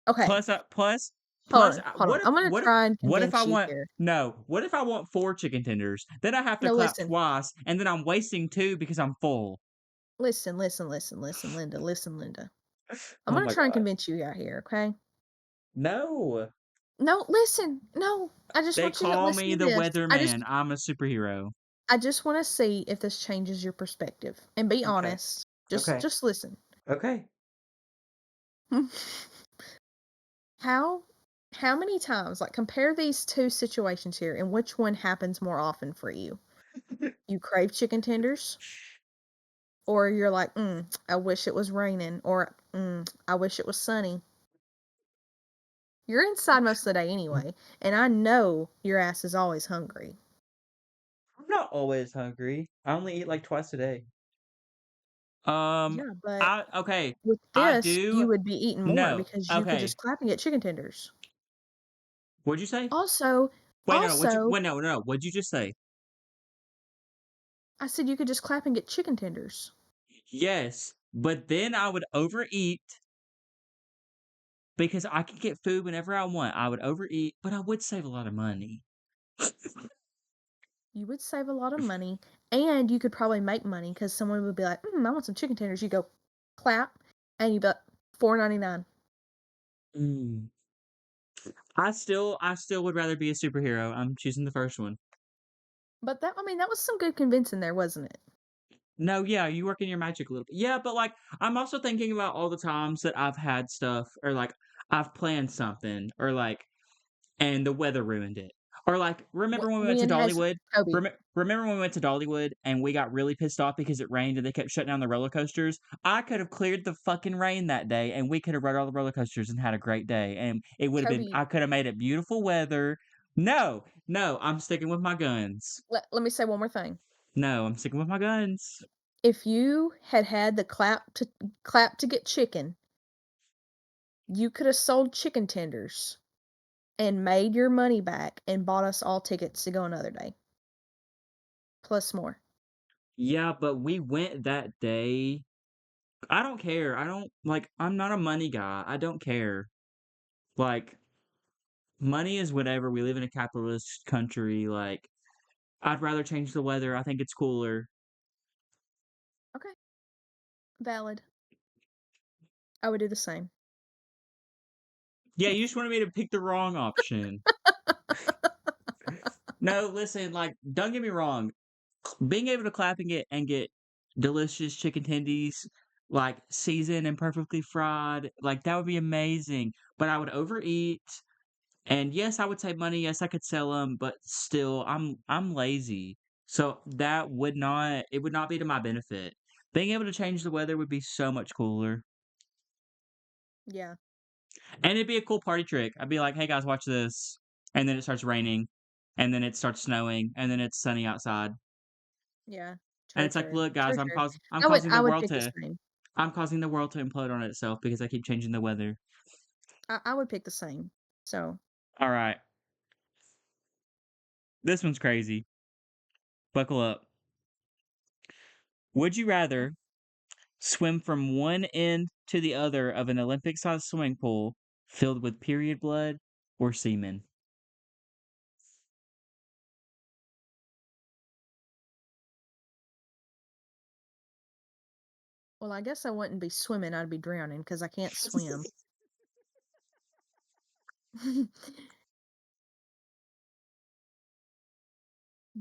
Okay, plus, plus, hold plus, on, hold on. I'm gonna what if try and what if I convince you want here. no? What if I want 4 chicken tenders? Then I have to No, clap listen, twice, and then I'm wasting 2 because I'm full. listen, Linda, listen, Linda. I'm Oh gonna my try and god. convince you out here, okay? No. No, listen, no. I just They want you to call listen me to the this. weatherman. I'm a superhero. I just want to see if this changes your perspective. And be Okay. honest. Just Okay. just listen. Okay. How how many times, like compare these two situations here and which one happens more often for you? You crave chicken tenders or you're like, I wish it was raining or I wish it was sunny. You're inside most of the day anyway, and I know your ass is always hungry. I'm not always hungry. I only eat like twice a day. Um, Yeah, but I okay. with I this, do you would be eating more no. because you could Okay. just clap and get chicken tenders. What'd you say? Also, Wait, no, no. also, Wait, no, no. What'd you just say? I said you could just clap and get chicken tenders. Yes, but then I would overeat because I could get food whenever I want. I would overeat, but I would save a lot of money. You would save a lot of money, and you could probably make money because someone would be like, I want some chicken tenders. You go clap, and you be like, $4.99. Mm. I still would rather be a superhero. I'm choosing the first one. But that was some good convincing there, wasn't it? No, yeah, you work in your magic a little bit. Yeah, but like I'm also thinking about all the times that I've had stuff or like I've planned something or like and the weather ruined it. Or like remember when we went to When has Dollywood? Kobe? Remember when we went to Dollywood and we got really pissed off because it rained and they kept shutting down the roller coasters? I could have cleared the fucking rain that day and we could have rode all the roller coasters and had a great day and it would have been Kobe, I could have made it beautiful weather. No, no, I'm sticking with my guns. let me say one more thing. No, I'm sticking with my guns. If you had had the clap to get chicken, you could have sold chicken tenders and made your money back and bought us all tickets to go another day, plus more. Yeah, but we went that day. I don't care. I don't like I'm not a money guy. I don't care. Like money is whatever. We live in a capitalist country. Like I'd rather change the weather. I think it's cooler. Okay, valid. I would do the same. Yeah, you just wanted me to pick the wrong option. No, listen, like don't get me wrong. Being able to clap and get delicious chicken tendies, like seasoned and perfectly fried, like that would be amazing. But I would overeat. And yes, I would save money, yes, I could sell them, but still, I'm lazy. So that would not it would not be to my benefit. Being able to change the weather would be so much cooler. Yeah, And it'd be a cool party trick. I'd be like, "Hey guys, watch this." And then it starts raining, and then it starts snowing, and then it's sunny outside. yeah. And True, it's like, true, "Look, guys, true, true. I would pick the same. I'm causing the world to implode on itself because I keep changing the weather." I would pick the same. So, All right. This one's crazy. Buckle up. Would you rather swim from one end to the other of an Olympic-sized swimming pool filled with period blood or semen. well, I guess I wouldn't be swimming. I'd be drowning because I can't swim.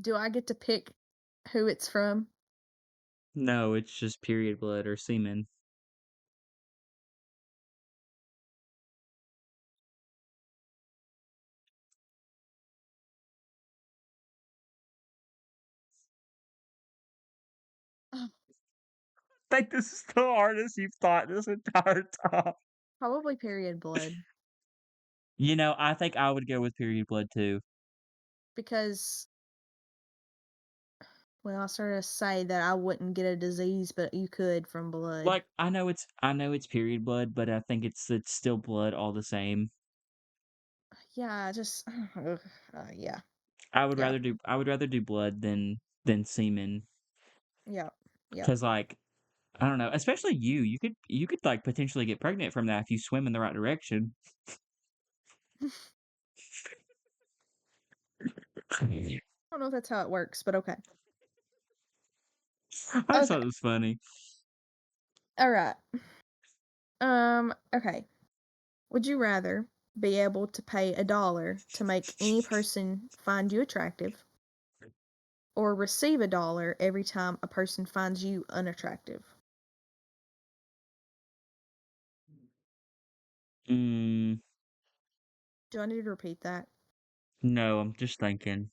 Do I get to pick who it's from? No, it's just period blood or semen. Oh, I think this is the hardest you've thought this entire time. probably period blood You know, I think I would go with period blood too. because, well, I sort of say that I wouldn't get a disease, but you could from blood. Like, I know it's period blood, but I think it's still blood all the same. Yeah, just ugh, yeah, yeah, I would rather do blood than semen, yeah, yeah. cause like, I don't know, especially you could, like, potentially get pregnant from that if you swim in the right direction. I I don't know if that's how it works, but okay. just thought Okay. it was funny. All right. Okay. Would you rather be able to pay $1 to make any person find you attractive or receive $1 every time a person finds you unattractive? Mm, Do I need to repeat that? no, I'm just thinking.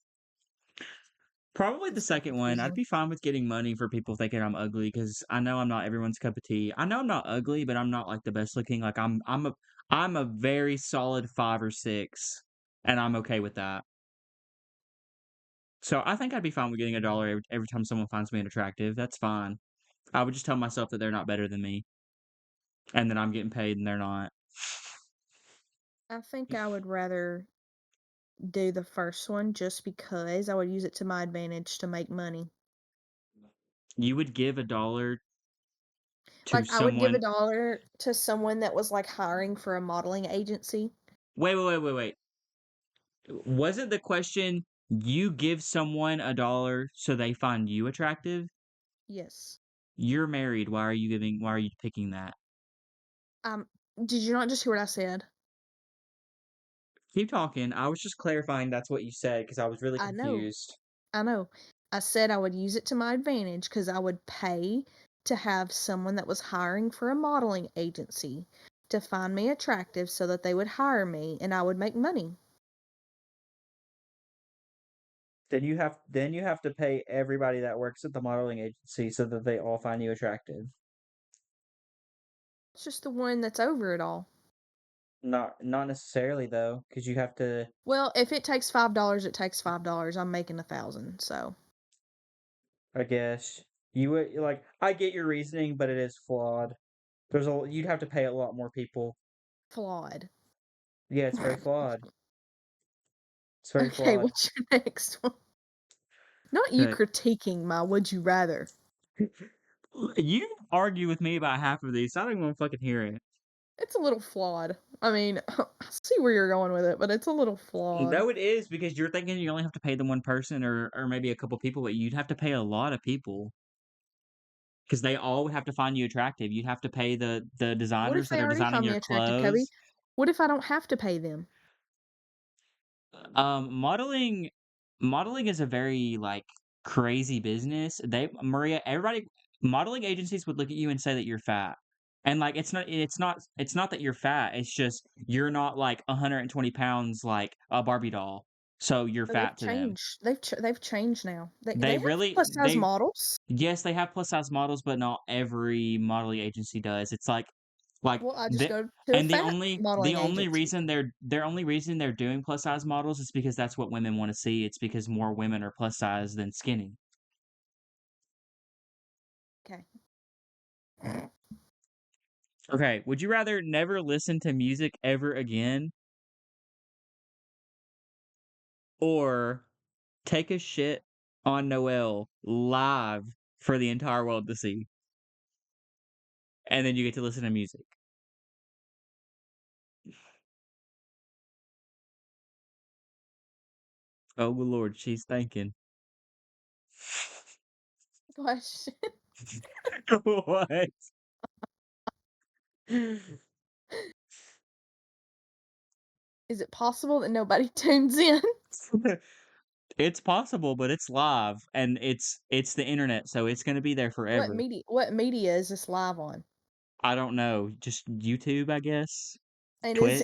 Probably the It's so second one. I'd confusing. be fine with getting money for people thinking I'm ugly because I know I'm not everyone's cup of tea. I know I'm not ugly, but I'm not like the best looking. Like I'm a very solid 5 or 6, and I'm okay with that. So I think I'd be fine with getting $1 every time someone finds me attractive. That's fine. I would just tell myself that they're not better than me and that I'm getting paid and they're not. I think I would rather do the first one just because I would use it to my advantage to make money. You would give $1 to Like, I would give a someone. dollar to someone that was, like, hiring for a modeling agency. Wait. Wasn't the question you give someone $1 so they find you attractive? Yes. You're married. Why are you picking that? Um, did you not just hear what I said? Keep talking. I was just clarifying that's what you said because I was really I know. confused. I know. I said I would use it to my advantage because I would pay to have someone that was hiring for a modeling agency to find me attractive so that they would hire me and I would make money. Then you have to pay everybody that works at the modeling agency so that they all find you attractive. It's just the one that's over it all. Not necessarily though, because you have to. Well, if it takes $5, it takes $5. I'm making 1,000, so I guess you would like. I get your reasoning, but it is flawed. You'd have to pay a lot more people. flawed. Yeah, it's very flawed. It's very Okay, flawed. what's your next one? Not you Okay. critiquing my would you rather. You argue with me about half of these, so I don't even want to fucking hear it. It's a little flawed. I mean, I see where you're going with it, but it's a little flawed. No, it is because you're thinking you only have to pay the one person or maybe a couple people, but you'd have to pay a lot of people because they all would have to find you attractive. You'd have to pay the What if designers that they are already designing find me your attractive, Kobe? clothes. What if I don't have to pay them? Modeling is a very, like, crazy business. Maria, everybody modeling agencies would look at you and say that you're fat. And, like, it's not that you're fat, it's just you're not, like, 120 pounds like a Barbie doll, so you're But they've fat to them. changed. They've changed now. They They have really plus size they models. Yes, they have plus size models, but not every modeling agency does. It's like Well, I just the go to a and fat modeling agency. their only reason they're doing plus size models is because that's what women wanna see. It's because more women are plus size than skinny. Okay. Okay, would you rather never listen to music ever again or take a shit on Noel live for the entire world to see, and then you get to listen to music? Oh, good lord, she's thinking. Question. What? Is it possible that nobody tunes in? It's possible, but it's live and it's the internet, so it's gonna be there forever. What media is this live on? I don't know, just YouTube, I guess? And Twitch?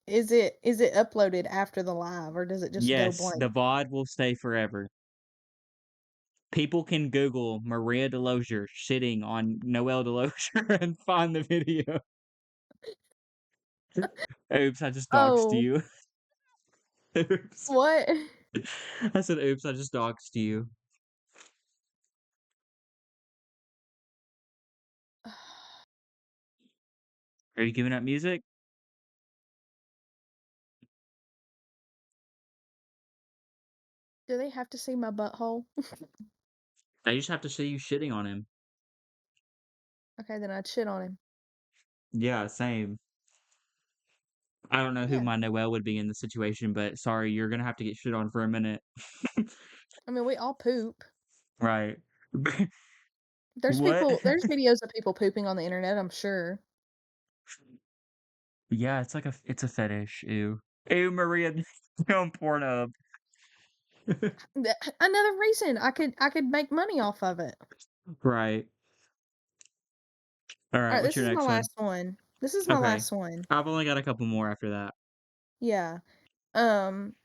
is it uploaded after the live or does it just go Yes, blank? the VOD will stay forever. People can Google Maria Delosier shitting on Noelle Delosier and find the video. Oops, I just doxed Oh, you. Oops. what? I said, "Oops, I just doxed you." Are you giving up music? Do they have to see my butthole? They just have to see you shitting on him. Okay, then I'd shit on him. Yeah, same. I don't know who Yeah. my Noel would be in the situation, but sorry, you're gonna have to get shit on for a minute. I mean, we all poop. Right. What? There's videos of people pooping on the internet, I'm sure. Yeah, it's like it's a fetish. Ew. Ew, Maria, on Pornhub. Another reason I could make money off of it. Right. All All right, right, what's this your is my next one? last one. This is my Okay. last one. I've only got a couple more after that. Yeah. Um,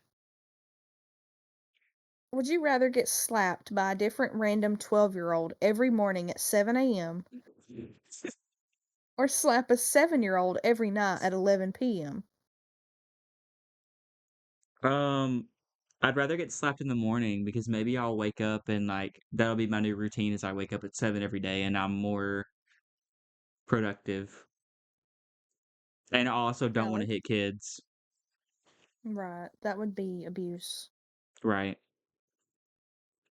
would you rather get slapped by a different random 12-year-old every morning at 7 a.m. or slap a 7-year-old every night at 11 p.m.? Um, I'd rather get slapped in the morning because maybe I'll wake up and like that'll be my new routine as I wake up at 7 every day and I'm more productive. And I also don't want to Really? hit kids. Right. That would be abuse Right.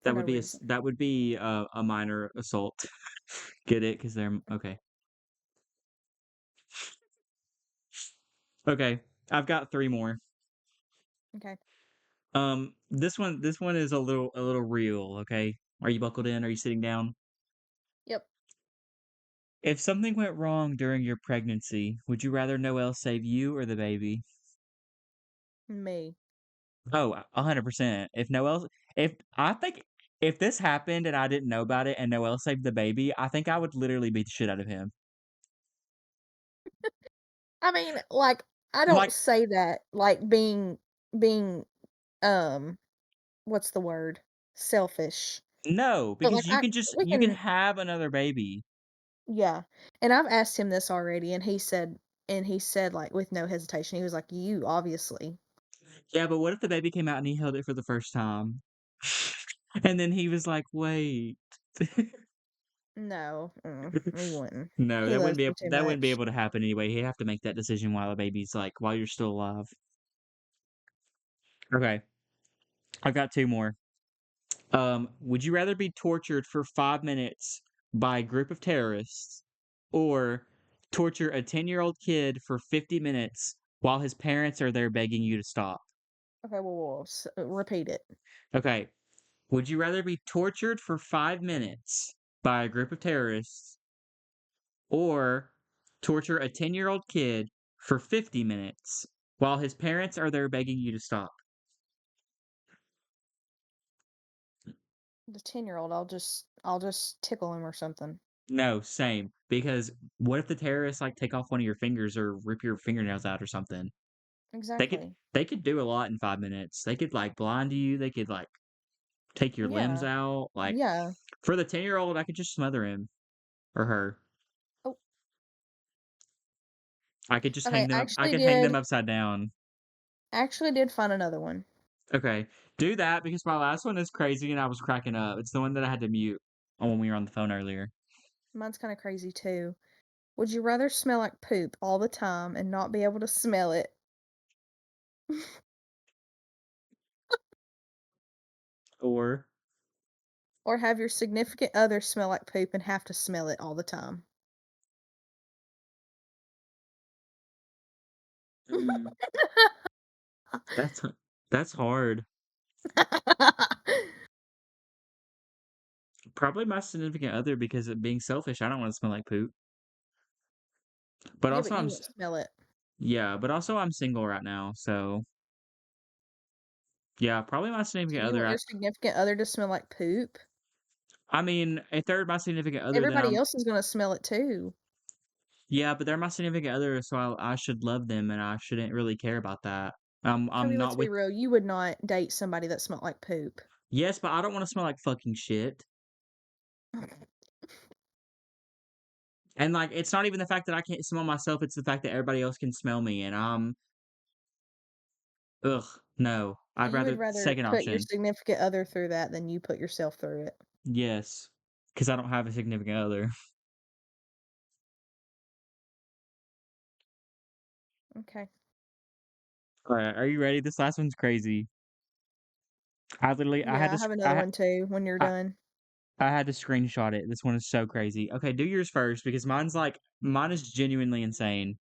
for no reason. That would be a minor assault. Get it? Because they're okay. Okay, I've got three more. Okay. This one is a little real. Okay, are you buckled in? Are you sitting down? Yep. If something went wrong during your pregnancy, would you rather Noel save you or the baby? Me. Oh, 100%. If I think if this happened and I didn't know about it and Noel saved the baby, I think I would literally beat the shit out of him. I mean, like, I don't Like, say that like being um what's the word? Selfish. no, But because like I we you can can have another baby. yeah. And I've asked him this already and he said like with no hesitation, he was like, "You obviously." Yeah, but what if the baby came out and he held it for the first time? And then he was like, "Wait." No, he wouldn't. No, He loves me too that wouldn't be much. able to happen anyway. He'd have to make that decision while the baby's like while you're still alive. Okay, I've got two more. Would you rather be tortured for 5 minutes by a group of terrorists or torture a 10-year-old kid for 50 minutes while his parents are there begging you to stop? Okay, repeat it. Okay, would you rather be tortured for 5 minutes by a group of terrorists or torture a 10-year-old kid for 50 minutes while his parents are there begging you to stop? The 10-year-old, I'll just tickle him or something. No, same. Because what if the terrorists like take off one of your fingers or rip your fingernails out or something? Exactly. They could do a lot in 5 minutes. They could like blind you, they could like take your limbs Yeah. out. Like Yeah. for the 10-year-old, I could just smother him or her. Oh, I could just okay, hang them up. I could hang them upside down. I actually did find another one. Okay. Do that because my last one is crazy and I was cracking up. It's the one that I had to mute on when we were on the phone earlier. Mine's kind of crazy too. Would you rather smell like poop all the time and not be able to smell it, Or or have your significant other smell like poop and have to smell it all the time? mm, that's that's hard. Probably my significant other because of being selfish. I don't want to smell like poop. But Yeah, also but you won't smell it. yeah, but also I'm single right now, so yeah, probably my So significant you other. want your significant other to smell like poop? I mean, if they're my significant other, then Everybody I'm else is gonna smell it too. yeah, but they're my significant other, so I should love them and I shouldn't really care about that. I'm Kobe, let's not be with real. You would not date somebody that smelled like poop. yes, but I don't want to smell like fucking shit. And like, it's not even the fact that I can't smell myself; it's the fact that everybody else can smell me, and ugh, no. So I'd you would rather rather second put your option. significant other through that than you put yourself through it. Yes, because I don't have a significant other. Okay. All right, are you ready? This last one's crazy. I had Yeah, to I have sc another one too when you're I done. I had to screenshot it. This one is so crazy. Okay, do yours first because mine is genuinely insane.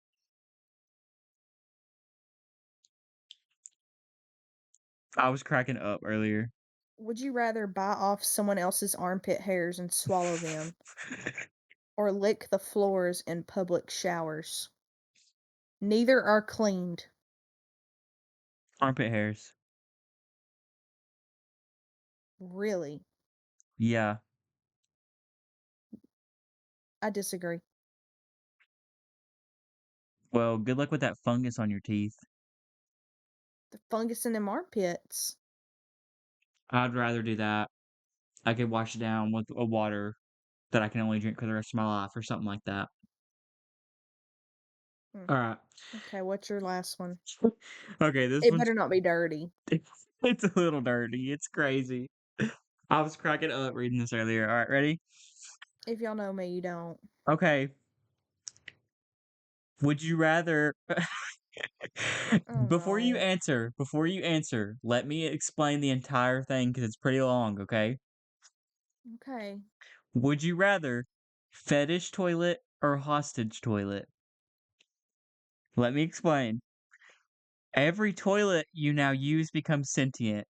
I was cracking up earlier. Would you rather bite off someone else's armpit hairs and swallow them, or lick the floors in public showers? Neither are cleaned. Armpit hairs. Really? Yeah. I disagree. Well, good luck with that fungus on your teeth. The fungus in them armpits. I'd rather do that. I could wash it down with a water that I can only drink for the rest of my life or something like that. Hmm. Alright. Okay, what's your last one? Okay, this It one's better not be dirty. it's a little dirty. It's crazy. I was cracking up reading this earlier. Alright, ready? If y'all know me, you don't. Okay. Would you rather Oh no. before you answer, let me explain the entire thing because it's pretty long, okay? Okay. Would you rather fetish toilet or hostage toilet? Let me explain. Every toilet you now use becomes sentient,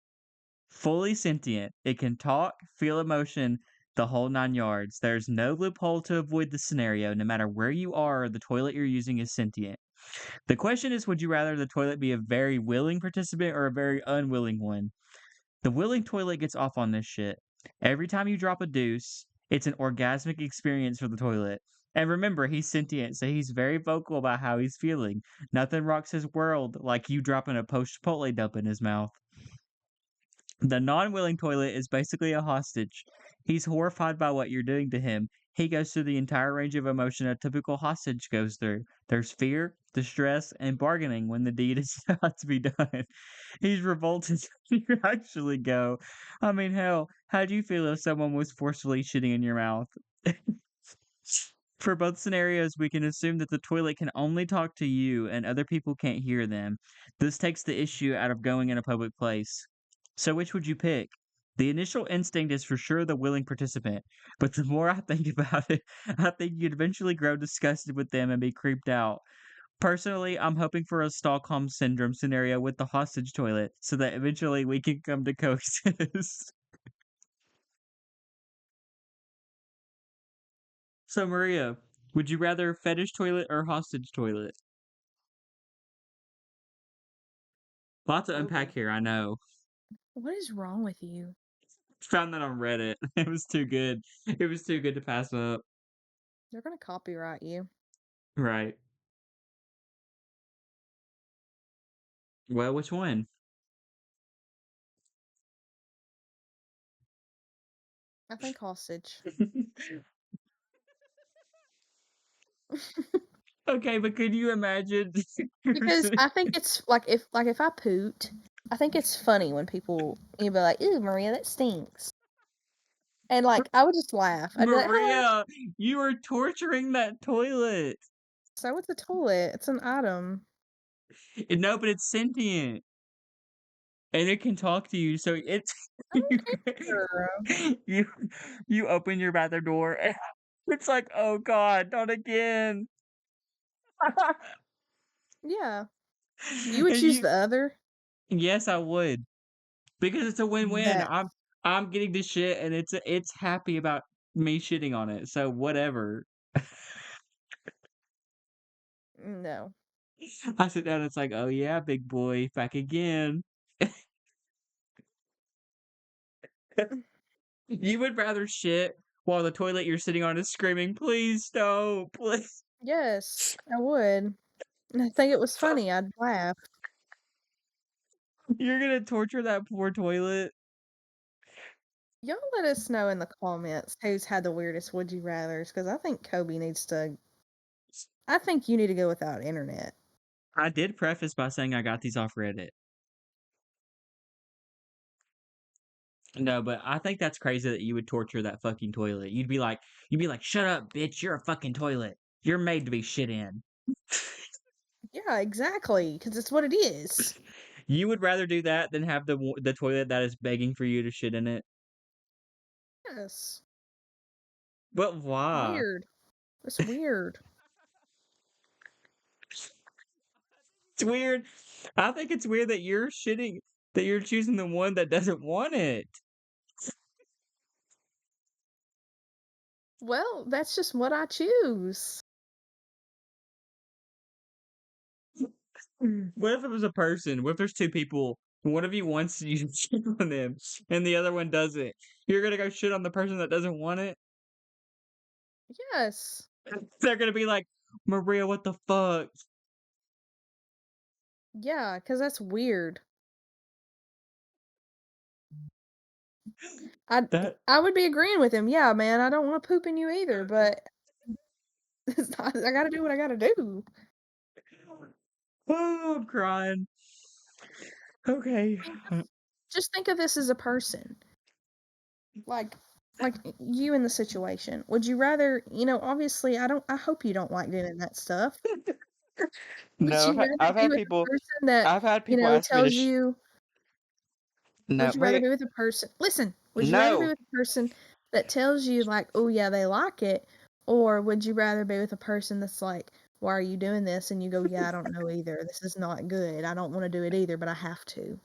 fully sentient. It can talk, feel emotion, the whole 9 yards. There's no loophole to avoid the scenario. No matter where you are, the toilet you're using is sentient. The question is, would you rather the toilet be a very willing participant or a very unwilling one? The willing toilet gets off on this shit. Every time you drop a deuce, it's an orgasmic experience for the toilet. And remember, he's sentient, so he's very vocal about how he's feeling. Nothing rocks his world like you dropping a post Chipotle dump in his mouth. The non-willing toilet is basically a hostage. He's horrified by what you're doing to him. He goes through the entire range of emotion a typical hostage goes through. There's fear, distress, and bargaining when the deed is about to be done. He's revolted when you actually go. I mean, hell, how'd you feel if someone was forcefully shitting in your mouth? For both scenarios, we can assume that the toilet can only talk to you and other people can't hear them. This takes the issue out of going in a public place. So, which would you pick? The initial instinct is for sure the willing participant, but the more I think about it, I think you'd eventually grow disgusted with them and be creeped out. Personally, I'm hoping for a Stockholm Syndrome scenario with the hostage toilet so that eventually we can come to coexist. So, Maria, would you rather fetish toilet or hostage toilet? Lots to unpack Kobe. here, I know. What is wrong with you? Found that on Reddit. It was too good. It was too good to pass up. They're gonna copyright you. Right. Well, which one? I think hostage. Okay, but could you imagine you're Because sitting I think it's like if I poot, I think it's funny when people you be like, "Ooh, Maria, that stinks," and like I would just laugh. I'd be like, "Ha!" Maria, you are torturing that toilet. So with the toilet, it's an item. No, but it's sentient. And it can talk to you, so it's I don't care. you you open your bathroom door and it's like, "Oh god, not again." Yeah, you would And choose you the other. yes, I would, because it's a win-win. Bet I'm getting the shit and it's happy about me shitting on it, so whatever. no. I sit down, it's like, "Oh yeah, big boy, back again." You would rather shit while the toilet you're sitting on is screaming, "Please don't, please." Yes, I would. And I think it was funny. I'd laugh. You're gonna torture that poor toilet. Y'all let us know in the comments who's had the weirdest would you rathers because I think Kobe needs to. I think you need to go without internet. I did preface by saying I got these off Reddit. No, but I think that's crazy that you would torture that fucking toilet. You'd be like, "Shut up, bitch, you're a fucking toilet. You're made to be shit in." Yeah, exactly. Because it's what it is. You would rather do that than have the toilet that is begging for you to shit in it? Yes. But why? Weird. It's weird. It's weird. I think it's weird that you're choosing the one that doesn't want it. Well, that's just what I choose. What if it was a person? What if there's 2 people, one of you wants you to shit on them, and the other one doesn't? You're gonna go shit on the person that doesn't want it? Yes. They're gonna be like, "Maria, what the fuck?" Yeah, because that's weird. I That I would be agreeing with him. Yeah, man, I don't want to poop in you either, but I gotta do what I gotta do. Oh, I'm crying. Okay. I mean, just think of this as a person. Like you in the situation. Would you rather, obviously I hope you don't like doing that stuff. Would No, you rather I've be had with a people person that, ask me to tells you no, would you rather Maria, be with a person listen, would you rather be no. with a person that tells you like, "Oh yeah, they like it," or would you rather be with a person that's like, "Why are you doing this?" and you go, "Yeah, I don't know either. This is not good. I don't want to do it either, but I have to."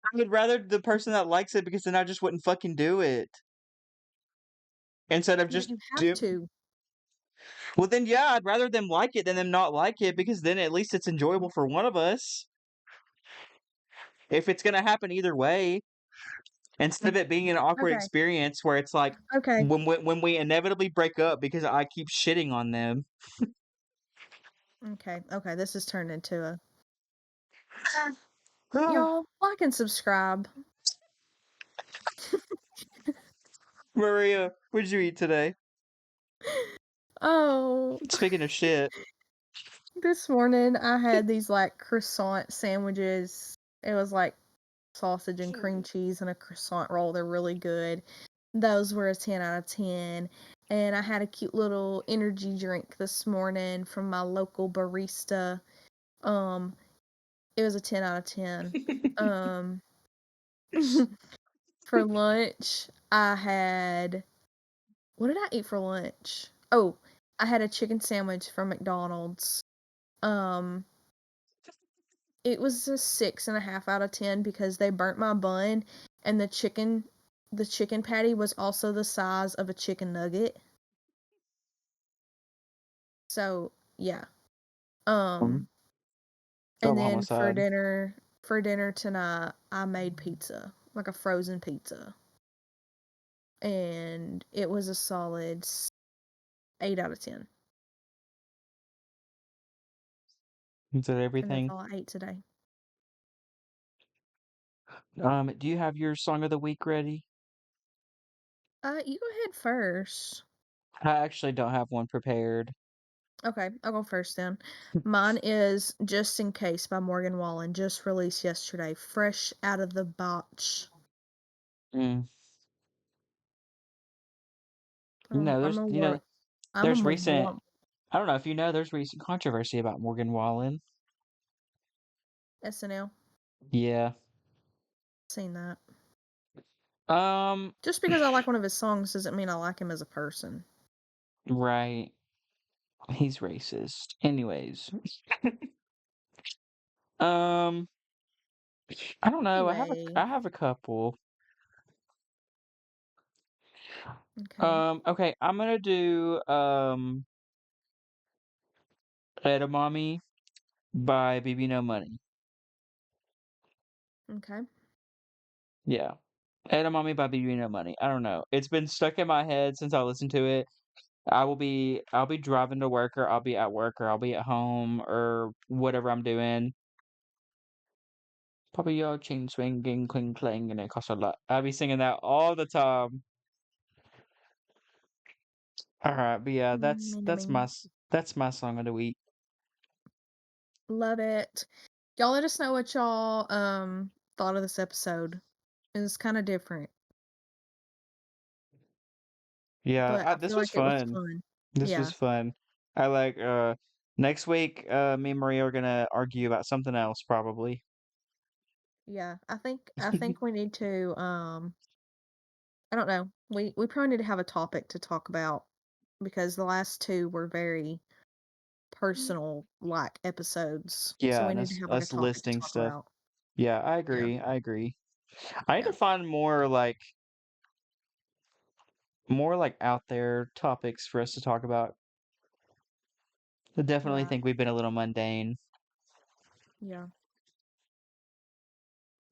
I would rather the person that likes it because then I just wouldn't fucking do it. Instead of But just you have do to. well, then yeah, I'd rather them like it than them not like it because then at least it's enjoyable for one of us. If it's gonna happen either way, instead of it being an awkward Okay. experience where it's like Okay. when we inevitably break up because I keep shitting on them. Okay. Okay. This has turned into a Ah, y'all like and subscribe. Maria, what did you eat today? Oh, Speaking of shit. this morning I had these like croissant sandwiches. It was like sausage and cream cheese and a croissant roll. They're really good. Those were a 10 out of 10. And I had a cute little energy drink this morning from my local barista. Um, it was a 10 out of 10. Um, for lunch, I had what did I eat for lunch? Oh, I had a chicken sandwich from McDonald's. Um, it was a 6.5 out of 10 because they burnt my bun and the chicken patty was also the size of a chicken nugget. So, yeah. Um, and Double then for homicide. dinner tonight, I made pizza, like a frozen pizza. And it was a solid 8 out of 10. Is that And that's everything? all I ate today. Do you have your song of the week ready? You go ahead first. I actually don't have one prepared. Okay, I'll go first then. Mine is Just in Case by Morgan Wallen, just released yesterday, fresh out of the box. Mm. I'm, I'm a war. I'm There's a recent warm I don't know if you know, there's recent controversy about Morgan Wallen. SNL. Yeah. Seen that. Um, Just because I like one of his songs doesn't mean I like him as a person. right. He's racist. Anyways. Um, I don't know. Anyway, I have a couple. okay, Okay, I'm gonna do Edamame by BB No Money. okay. Yeah. Edamame by BB No Money. I don't know. It's been stuck in my head since I listened to it. I'll be driving to work or I'll be at work or I'll be at home or whatever I'm doing. Probably your chain swinging, cling clang, and it costs a lot. I'll be singing that all the time. All right, but yeah, Mini. that's my song of the week. Love it. Y'all let us know what y'all thought of this episode. It was kind of different, Yeah, but I this feel was like it was fun. fun. This was Yeah. fun. I like next week me and Maria are gonna argue about something else probably. Yeah, I think we need to I don't know. We probably need to have a topic to talk about because the last two were very personal like episodes. So Yeah, we and need to us have like a us topic to listing talk stuff. about. Yeah, I Yeah. agree. I agree. I need to Yeah. find more like out there topics for us to talk about. I definitely Yeah. think we've been a little mundane. Yeah.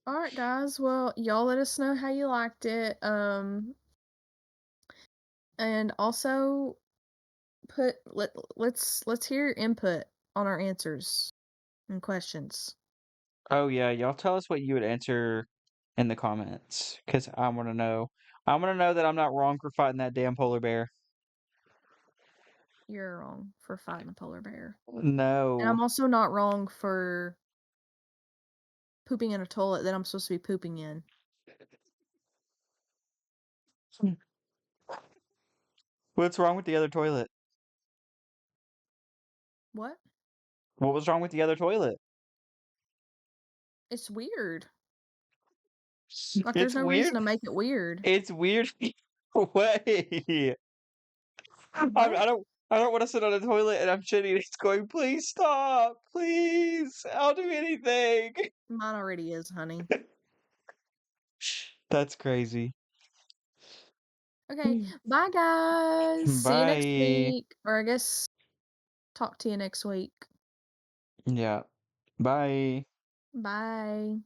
All right, guys. Well, y'all let us know how you liked it. And also let's hear your input on our answers and questions. Oh yeah, y'all tell us what you would answer in the comments, because I want to know. I want to know that I'm not wrong for fighting that damn polar bear. You're wrong for fighting a polar bear. And No. I'm also not wrong for pooping in a toilet that I'm supposed to be pooping in. What's wrong with the other toilet? What? What was wrong with the other toilet? It's weird. Like there's It's no reason weird. to make it weird. It's weird. Way. What? I don't want to sit on a toilet and I'm shitting. It's going. Please stop. Please. I'll do anything. Mine already is, honey. That's crazy. Okay, bye guys. See you next Bye. week. Or I guess talk to you next week. Yeah. Bye. Bye.